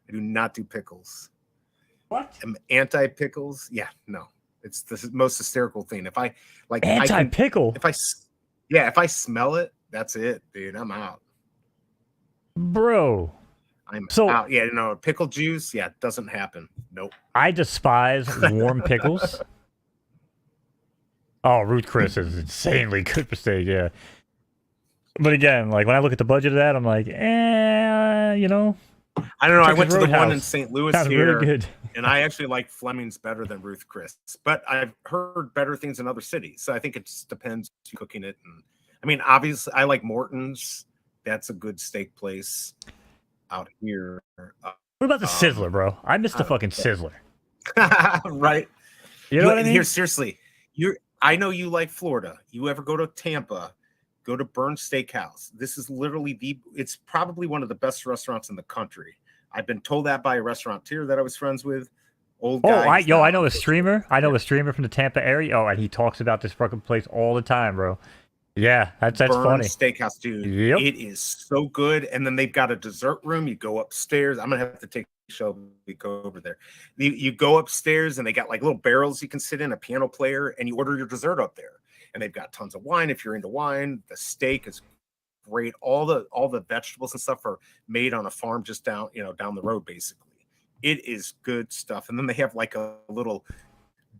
I do not do pickles. What? I'm anti-pickles. Yeah, no. It's the most hysterical thing. If I like anti-pickle. If I smell it, that's it, dude. I'm out. Bro. I'm So- out. Yeah, no, pickle juice. Yeah, it doesn't happen. Nope. I despise warm pickles. Oh, Ruth Chris is insanely good for steak, yeah. But again, like when I look at the budget of that, I'm like, you know, I don't know. I Texas went to the one in Roadhouse. St. Louis sounds here, really good. and I actually like Fleming's better than Ruth Chris. But I've heard better things in other cities, so I think it just depends who's cooking it. And I mean, obviously, I like Morton's. That's a good steak place out here. What about the Sizzler, bro? I missed the fucking Sizzler. Right? You know what I mean? Here, seriously, I know you like Florida. You ever go to Tampa? Go to Burns Steakhouse. This is literally it's probably one of the best restaurants in the country. I've been told that by a restaurateur that I was friends with. Old guy. I know a streamer. I know a streamer from the Tampa area. Oh, and he talks about this fucking place all the time, bro. Yeah, that's Burns funny. Steakhouse, dude. Yep. It is so good. And then they've got a dessert room. You go upstairs. I'm gonna have to take Shelby go over there. You go upstairs and they got like little barrels you can sit in, a piano player, and you order your dessert up there. And they've got tons of wine if you're into wine. The steak is great. All the vegetables and stuff are made on a farm just down the road, basically. It is good stuff. And then they have like a little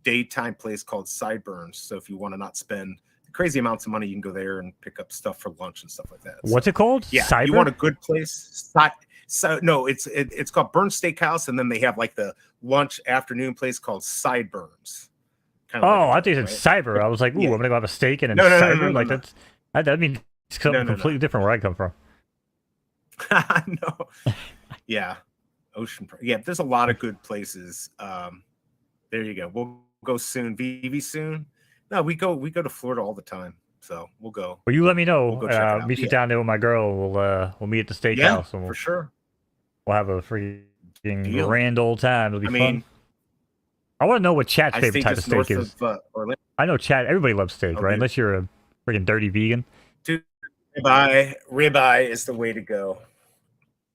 daytime place called Sideburns. So if you want to not spend crazy amounts of money, you can go there and pick up stuff for lunch and stuff like that. What's it called? Yeah, Cyber? you want a good place. No, it's called Burns Steakhouse, and then they have like the lunch afternoon place called Sideburns. Oh, I think it's cyber. I was like, ooh, I'm gonna go have a steak and then cyber. Like that's that means it's something completely different where I come from. No. Yeah. Ocean. Yeah, there's a lot of good places. There you go. We'll go soon. VV soon. No, we go to Florida all the time. So we'll go. Well, you let me know. We'll go check it out. Meet you down there with my girl. We'll meet at the steakhouse. Yeah, for sure. We'll have a freaking grand old time. It'll be fun. I want to know what Chat's I favorite think type of just steak north is. of, Orlando. I know Chat. Everybody loves steak, Oh, right? dude. Unless you're a freaking dirty vegan. Dude, ribeye is the way to go.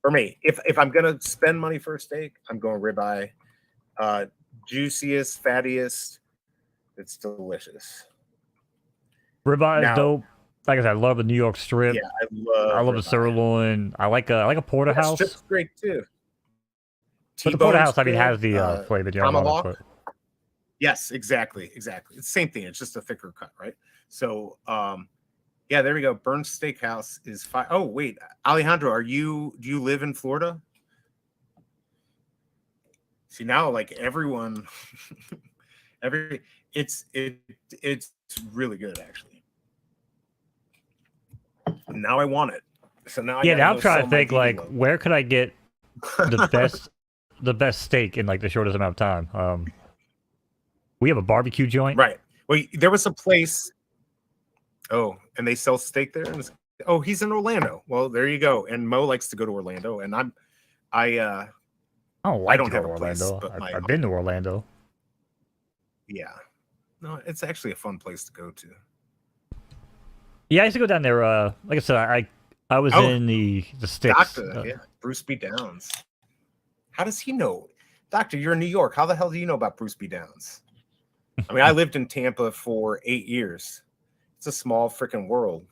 For me, if I'm gonna spend money for a steak, I'm going ribeye. Juiciest, fattiest. It's delicious. Ribeye Now- is dope. Like I said, I love the New York strip. Yeah, I love the ribeye. sirloin. I like a porterhouse. Strip's great too. But the porterhouse, I mean, has the flavor. Tomahawk. Yes, exactly. It's the same thing. It's just a thicker cut, right? So, Yeah, there we go. Burns Steakhouse is fine. Oh wait, Alejandro, do you live in Florida? See now, like everyone, it's really good actually. Now I want it. So now Yeah, I now gotta I'm trying sell to my think like DD where could I get the best steak in like the shortest amount of time. We have a barbecue joint. Right. Well, there was a place. Oh, and they sell steak there. Oh, he's in Orlando. Well, there you go. And Mo likes to go to Orlando, and I I don't like don't to go have to a place, Orlando. but I've been to Orlando. yeah. No, it's actually a fun place to go to. Yeah, I used to go down there. Like I said, I was in the sticks. Doctor, yeah, Bruce B. Downs. How does he know? Doctor, you're in New York. How the hell do you know about Bruce B. Downs? I mean, I lived in Tampa for 8 years. It's a small freaking world.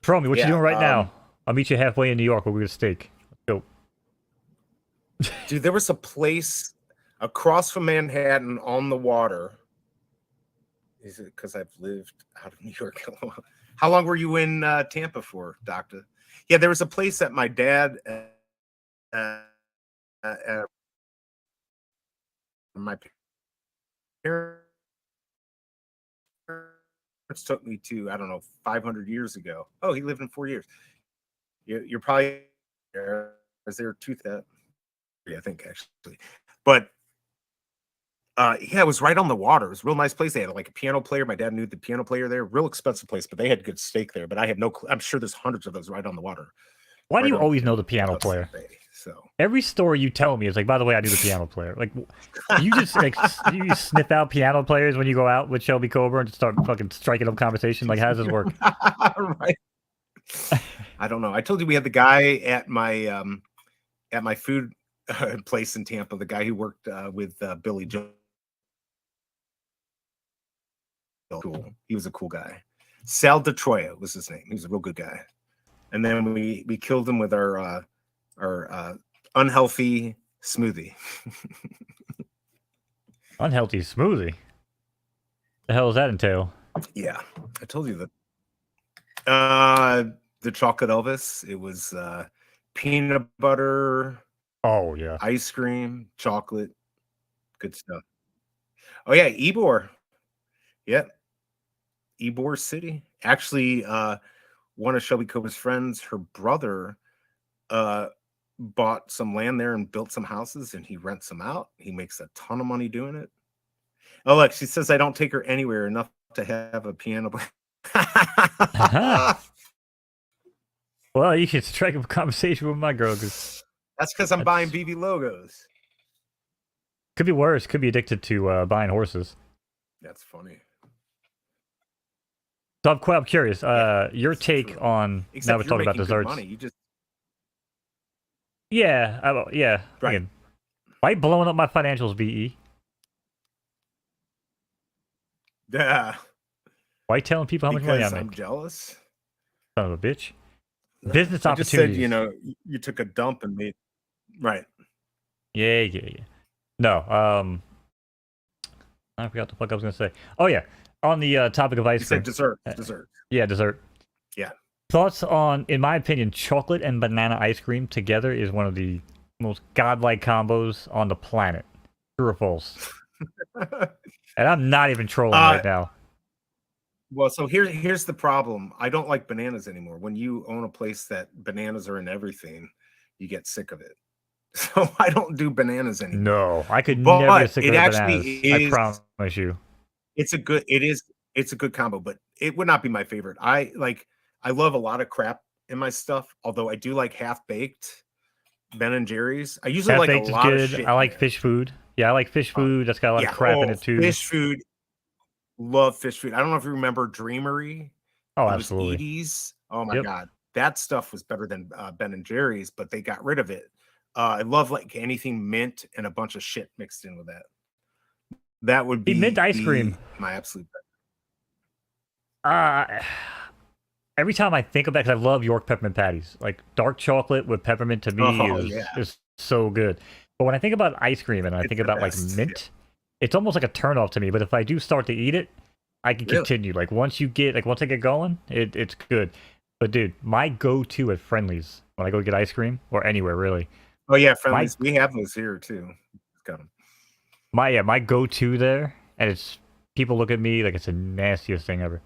Throw me. What you doing right now? I'll meet you halfway in New York. We'll get a steak. Let's go. Dude, there was a place across from Manhattan on the water. Is it because I've lived out of New York? How long were you in Tampa for, Doctor? Yeah, there was a place that my dad my parents took me to, I don't know, 500 years ago. Oh, he lived in 4 years. You're probably there. Is there two that? Yeah, I think actually. But yeah, it was right on the water. It was a real nice place. They had like a piano player. My dad knew the piano player there. Real expensive place, but they had good steak there. But I have no clue. I'm sure there's hundreds of those right on the water. Why do Right you on always know the piano player? So Every story you tell me is like, by the way, I knew the piano player. Like, you just like you sniff out piano players when you go out with Shelby Cobra and just start fucking striking up conversation. Like, how does this work? Right. I don't know. I told you we had the guy at my food place in Tampa. The guy who worked with Billy Joel. Cool. He was a cool guy. Sal DeTroya was his name. He was a real good guy. And then we killed him with our unhealthy smoothie. Unhealthy smoothie. The hell does that entail? Yeah, I told you that. The chocolate Elvis. It was peanut butter. Oh yeah. Ice cream, chocolate, good stuff. Oh yeah, Ybor. Yep. Ybor City. Actually, one of Shelby Cobra's friends, her brother, bought some land there and built some houses, and he rents them out. He makes a ton of money doing it. Oh, look, she says I don't take her anywhere enough to have a piano. Well, you should strike up a conversation with my girl, because that's because I'm buying BB logos. Could be worse. Could be addicted to buying horses. That's funny. So I'm curious. Your take on now we're talking about desserts. Money. You just yeah. Right. Again, why you blowing up my financials, BE? Yeah. Why you telling people how much money I make? I'm jealous. Son of a bitch. Business I opportunities. just said, you took a dump and made right. Yeah. No, I forgot the fuck I was gonna say. Oh yeah, on the topic of ice cream. You said dessert. Yeah, dessert. Yeah. Thoughts on, in my opinion, chocolate and banana ice cream together is one of the most godlike combos on the planet. True or false? And I'm not even trolling right now. Well, so here's the problem. I don't like bananas anymore. When you own a place that bananas are in everything, you get sick of it. So I don't do bananas anymore. No, I could never get sick of bananas. I promise you. It's a good combo, but it would not be my favorite. I love a lot of crap in my stuff, although I do like half baked Ben and Jerry's. I usually like a lot of shit. I like fish food. Yeah, I like fish food. That's got a lot of crap in it too. Fish food. Love fish food. I don't know if you remember Dreamery. Oh, absolutely. Edie's. Oh my god, that stuff was better than Ben and Jerry's, but they got rid of it. I love like anything mint and a bunch of shit mixed in with that. That would be mint ice cream. My absolute best. Every time I think of that, because I love York peppermint patties. Like dark chocolate with peppermint to me is so good. But when I think about ice cream and I think about like mint, it's almost like a turnoff to me. But if I do start to eat it, I can Really? continue. Like once I get going, it's good. But dude, my go-to at Friendly's when I go get ice cream or anywhere really, Oh yeah, Friendlies. We have those here too. Got 'em. my go-to there, and it's people look at me like it's the nastiest thing ever.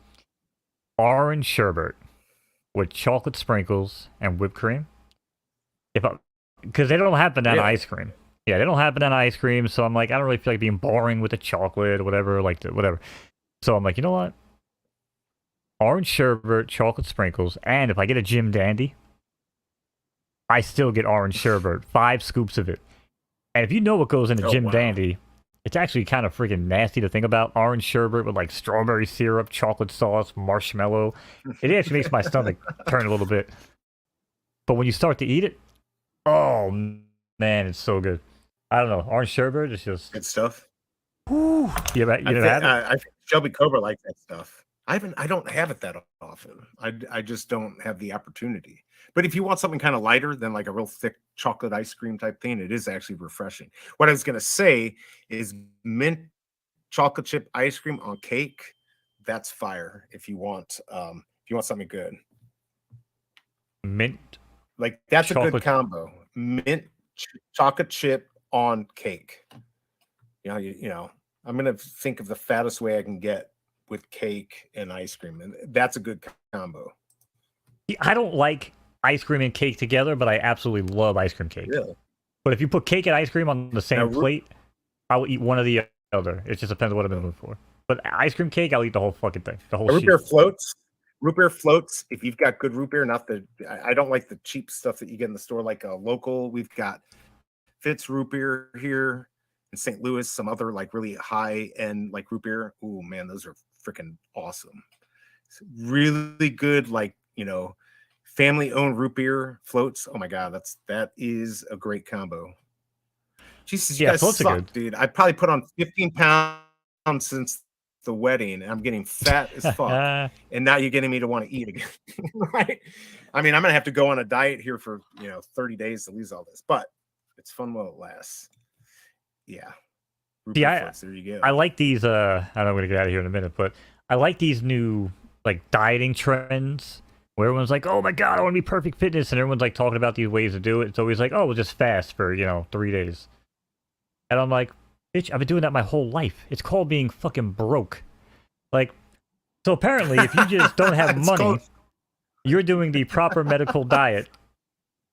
Orange sherbet with chocolate sprinkles and whipped cream. Because they don't have banana Really? ice cream. Yeah, they don't have banana ice cream, so I'm like, I don't really feel like being boring with the chocolate or whatever, whatever. So I'm like, you know what? Orange sherbet, chocolate sprinkles, and if I get a Jim Dandy, I still get orange sherbet, 5 scoops of it. And if you know what goes in a Oh, Jim wow. Dandy, it's actually kind of freaking nasty to think about. Orange sherbet with like strawberry syrup, chocolate sauce, marshmallow. It actually makes my stomach turn a little bit. But when you start to eat it, oh man, it's so good. I don't know. Orange sherbet is just. Good stuff. Whew. You never had it? I think Shelby Cobra likes that stuff. I don't have it that often. I just don't have the opportunity. But if you want something kind of lighter than like a real thick chocolate ice cream type thing, it is actually refreshing. What I was gonna say is mint chocolate chip ice cream on cake. That's fire. If you want something good, Mint. like that's a Chocolate. good combo. Mint chocolate chip on cake. You know, I'm gonna think of the fattest way I can get with cake and ice cream, and that's a good combo. I don't like ice cream and cake together, but I absolutely love ice cream cake. Really? But if you put cake and ice cream on the same Now, plate, I will eat one or the other. It just depends on what I'm in the mood for. But ice cream cake, I'll eat the whole fucking thing. The whole Root sheet. beer floats. Root beer floats. If you've got good root beer, not the I don't like the cheap stuff that you get in the store, like a local. We've got Fitz root beer here in St. Louis. Some other like really high end like root beer. Ooh man, those are freaking awesome. It's really good, like family owned root beer floats. Oh my god, that is a great combo. Jesus, you Yeah, guys floats are suck, good. dude. I probably put on 15 pounds since the wedding, and I'm getting fat as fuck. And now you're getting me to want to eat again, right? I mean, I'm gonna have to go on a diet here for 30 days to lose all this, but it's fun while it lasts. Yeah. Yeah, there you go. I like these. I know I'm gonna get out of here in a minute, but I like these new like dieting trends where everyone's like, "Oh my god, I want to be perfect fitness," and everyone's like talking about these ways to do it. It's always like, "Oh, we'll just fast for 3 days," and I'm like, "Bitch, I've been doing that my whole life. It's called being fucking broke." Like, so apparently, if you just don't have money, you're doing the proper medical diet,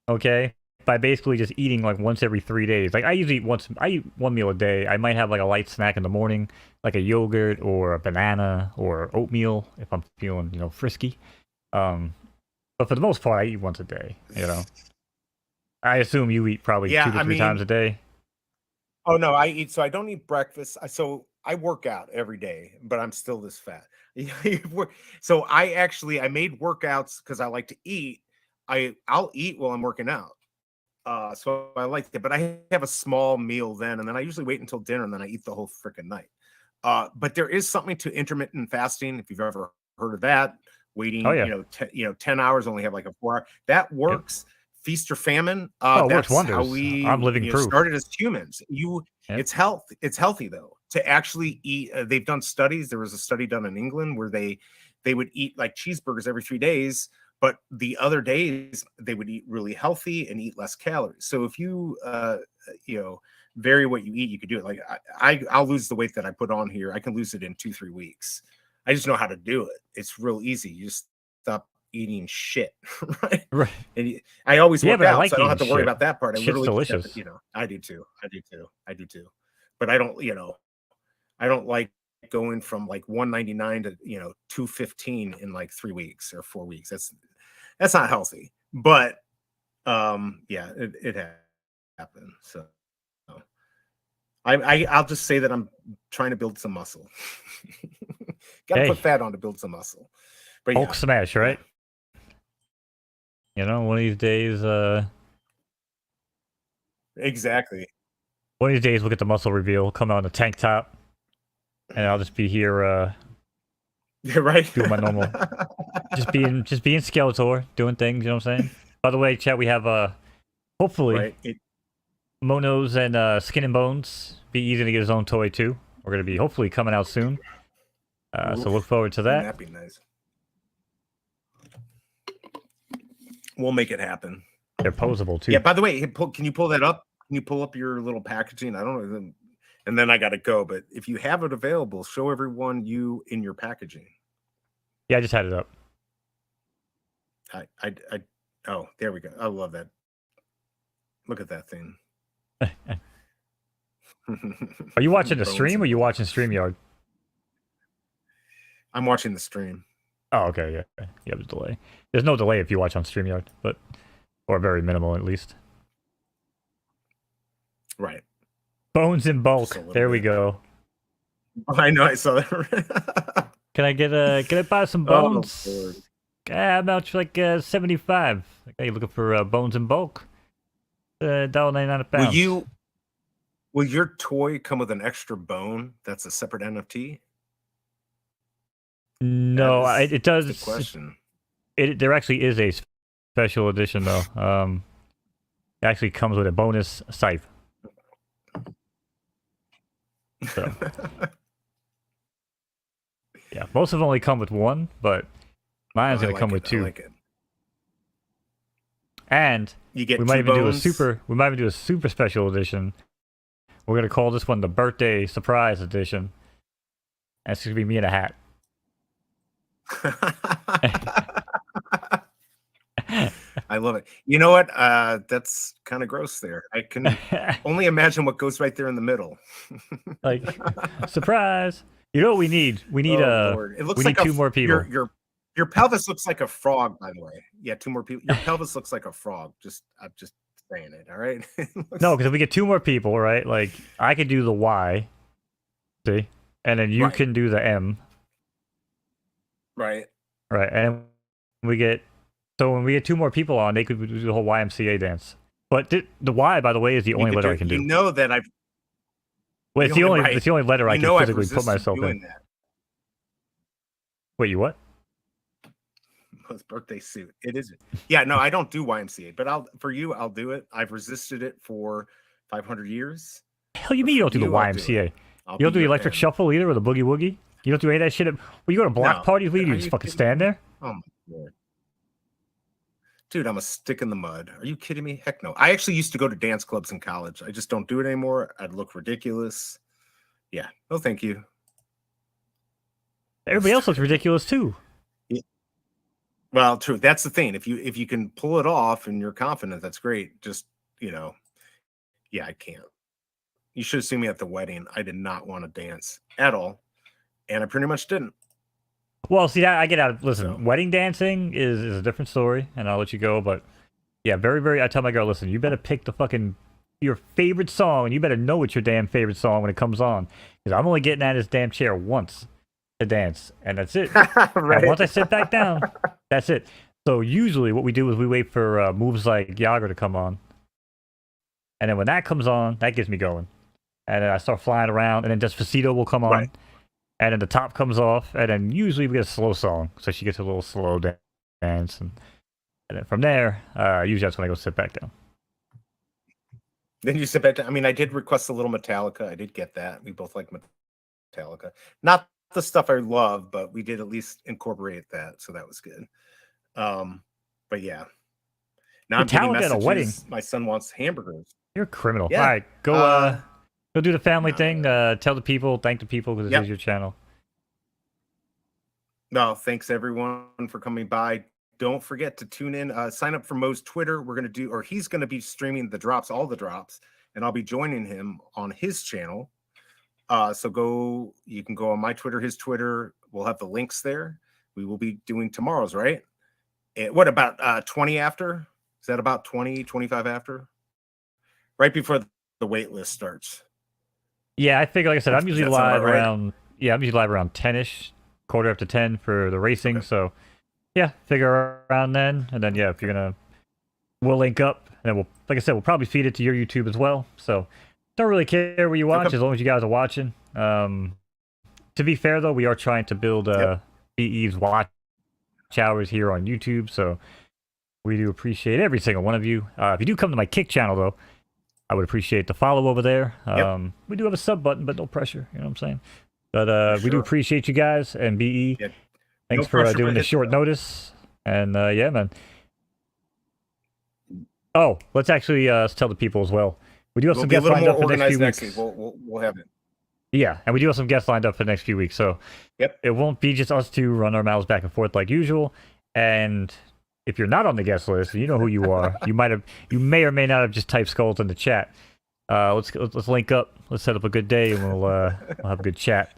okay? By basically just eating like once every 3 days. Like I usually eat one meal a day. I might have like a light snack in the morning, like a yogurt or a banana or oatmeal if I'm feeling, frisky. But for the most part, I eat once a day. I assume you eat probably 2 to 3 times a day. Oh no, I eat. So I don't eat breakfast. So I work out every day, but I'm still this fat. So I made workouts because I like to eat. I'll eat while I'm working out. So I like it, but I have a small meal then, and then I usually wait until dinner, and then I eat the whole freaking night. But there is something to intermittent fasting, if you've ever heard of that. Waiting, Oh, yeah. 10 hours, only have like a 4 hour. That works. Yep. Feast or famine. It That's works wonders. how we I'm living proof. Started as humans. Yep. It's healthy though to actually eat. They've done studies. There was a study done in England where they would eat like cheeseburgers every 3 days. But the other days they would eat really healthy and eat less calories. So if you, vary what you eat, you could do it. Like I'll lose the weight that I put on here. I can lose it in 2-3 weeks. I just know how to do it. It's real easy. You just stop eating shit, right? Right. And I always work out, like so I don't have to worry shit. about that part. I Shit's literally delicious. I do too. But I don't, I don't like going from like 199 to 215 in like 3 weeks or 4 weeks. That's not healthy. But it happened. So I'll just say that I'm trying to build some muscle. Gotta put fat on to build some muscle. But Hulk smash, right? One of these days exactly. One of these days we'll get the muscle reveal, come out in a tank top, and I'll just be here right. Doing my normal just being Skeletor, doing things, you know what I'm saying? By the way, chat, we have hopefully Moknowz and Skin and Bones be easy to get his own toy too. We're gonna be hopefully coming out soon. So look forward to Wouldn't that. that be nice? We'll make it happen. They're posable too. Yeah. By the way, can you pull that up? Can you pull up your little packaging? I don't know. And then I got to go. But if you have it available, show everyone you in your packaging. Yeah, I just had it up. Oh, there we go. I love that. Look at that thing. Are you watching the stream or are you watching StreamYard? I'm watching the stream. Oh, okay, yeah. You have a delay. There's no delay if you watch on StreamYard, but or very minimal at least. Right. Bones in bulk. Just a little There we bit. go. I know. I saw that. Can I buy some Oh, bones? Lord. How much? Like 75. Okay, you looking for bones in bulk? $1.99 a pound. Will your toy come with an extra bone that's a separate NFT? No, That is it does. the question. There actually is a special edition though. It actually comes with a bonus scythe. So, yeah, most of them only come with one, but mine's I gonna like come it. with I two. like it. And You get we might two even do a bones. super. We might even do a super special edition. We're gonna call this one the birthday surprise edition. And it's gonna be me in a hat. I love it. You know what? That's kind of gross there. I can only imagine what goes right there in the middle. Like surprise. You know what we need? We need Lord. It looks we like need two more people. Your pelvis looks like a frog, by the way. Yeah, two more people. Your pelvis looks like a frog. I'm just saying it. All right. No, because if we get two more people, right? Like I could do the Y, see, and then you Right. can do the M, Right. right? And when we get two more people on, they could do the whole YMCA dance. But the Y, by the way, is the only letter I can do. You know that I've. Well, it's the only right. it's the only letter I You can know I've physically put resisted myself doing in. that. Wait, you what? His birthday suit. It isn't. Yeah, no, I don't do YMCA, but I'll do it. I've resisted it for 500 years. Hell, you mean you don't do the you, I'll do YMCA? I'll You don't be do your electric fan. shuffle either, or the boogie woogie? You don't do any of that shit. When you go to block No. parties, what do you do? Are You just you fucking kidding stand me? there? Oh my god. Dude, I'm a stick in the mud. Are you kidding me? Heck no. I actually used to go to dance clubs in college. I just don't do it anymore. I'd look ridiculous. Yeah. No, thank you. Everybody else looks ridiculous too. Well, true. That's the thing. If you can pull it off and you're confident, that's great. Just, yeah, I can't. You should have seen me at the wedding. I did not want to dance at all. And I pretty much didn't. Well, see, I get out. Listen, So. wedding dancing is a different story, and I'll let you go. But yeah, very, very. I tell my girl, listen, you better pick your favorite song, and you better know it's your damn favorite song when it comes on, because I'm only getting out of this damn chair once to dance, and that's it. Right. And once I sit back down, that's it. So usually, what we do is we wait for moves like Yager to come on, and then when that comes on, that gets me going, and then I start flying around, and then Despacito will come on. Right. And then the top comes off, and then usually we get a slow song, so she gets a little slow dance, and then from there, usually that's when I go sit back down. Then you sit back down. I mean, I did request a little Metallica. I did get that. We both like Metallica. Not the stuff I love, but we did at least incorporate that, so that was good. But yeah. Now I'm getting Metallica at a messages. wedding? My son wants hamburgers. You're a criminal. Yeah. All right, go do the family no. thing. Tell the people, thank the people, because this is your channel. No, thanks everyone for coming by. Don't forget to tune in. Sign up for Mo's Twitter. He's going to be streaming all the drops, and I'll be joining him on his channel. So you can go on my Twitter, his Twitter. We'll have the links there. We will be doing tomorrow's, right? What about 20 after? Is that about 20, 25 after? Right before the wait list starts. Yeah, I figure, like I said, I'm usually Does that sound live about right? around. Yeah, I'm usually live around 10ish, quarter after 10 for the racing. Okay. So, yeah, figure around then, and then if we'll link up, and then like I said, we'll probably feed it to your YouTube as well. So, don't really care where you watch as long as you guys are watching. To be fair though, we are trying to build BE's watch hours here on YouTube, so we do appreciate every single one of you. If you do come to my Kick channel though, I would appreciate the follow over there. We do have a sub button, but no pressure. You know what I'm saying? But we do sure. appreciate you guys, and BE. Yeah. Thanks No for pressure, doing but the it's, short notice. And yeah, man. Oh, let's actually tell the people as well. We do have We'll some be a guests little lined more up for the next few organized weeks. next week. We'll have it. Yeah, and we do have some guests lined up for the next few weeks. So Yep. it won't be just us two run our mouths back and forth like usual. And if you're not on the guest list, you know who you are. You may or may not have just typed skulls in the chat. Let's link up. Let's set up a good day, and we'll have a good chat.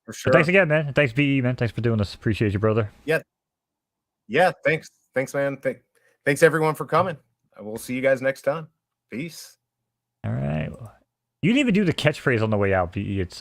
For But sure. thanks again, man. And thanks, BE, man. Thanks for doing this. Appreciate you, brother. Yeah. Thanks, man. Thanks everyone for coming. We'll see you guys next time. Peace. All right. You didn't even do the catchphrase on the way out, BE. It's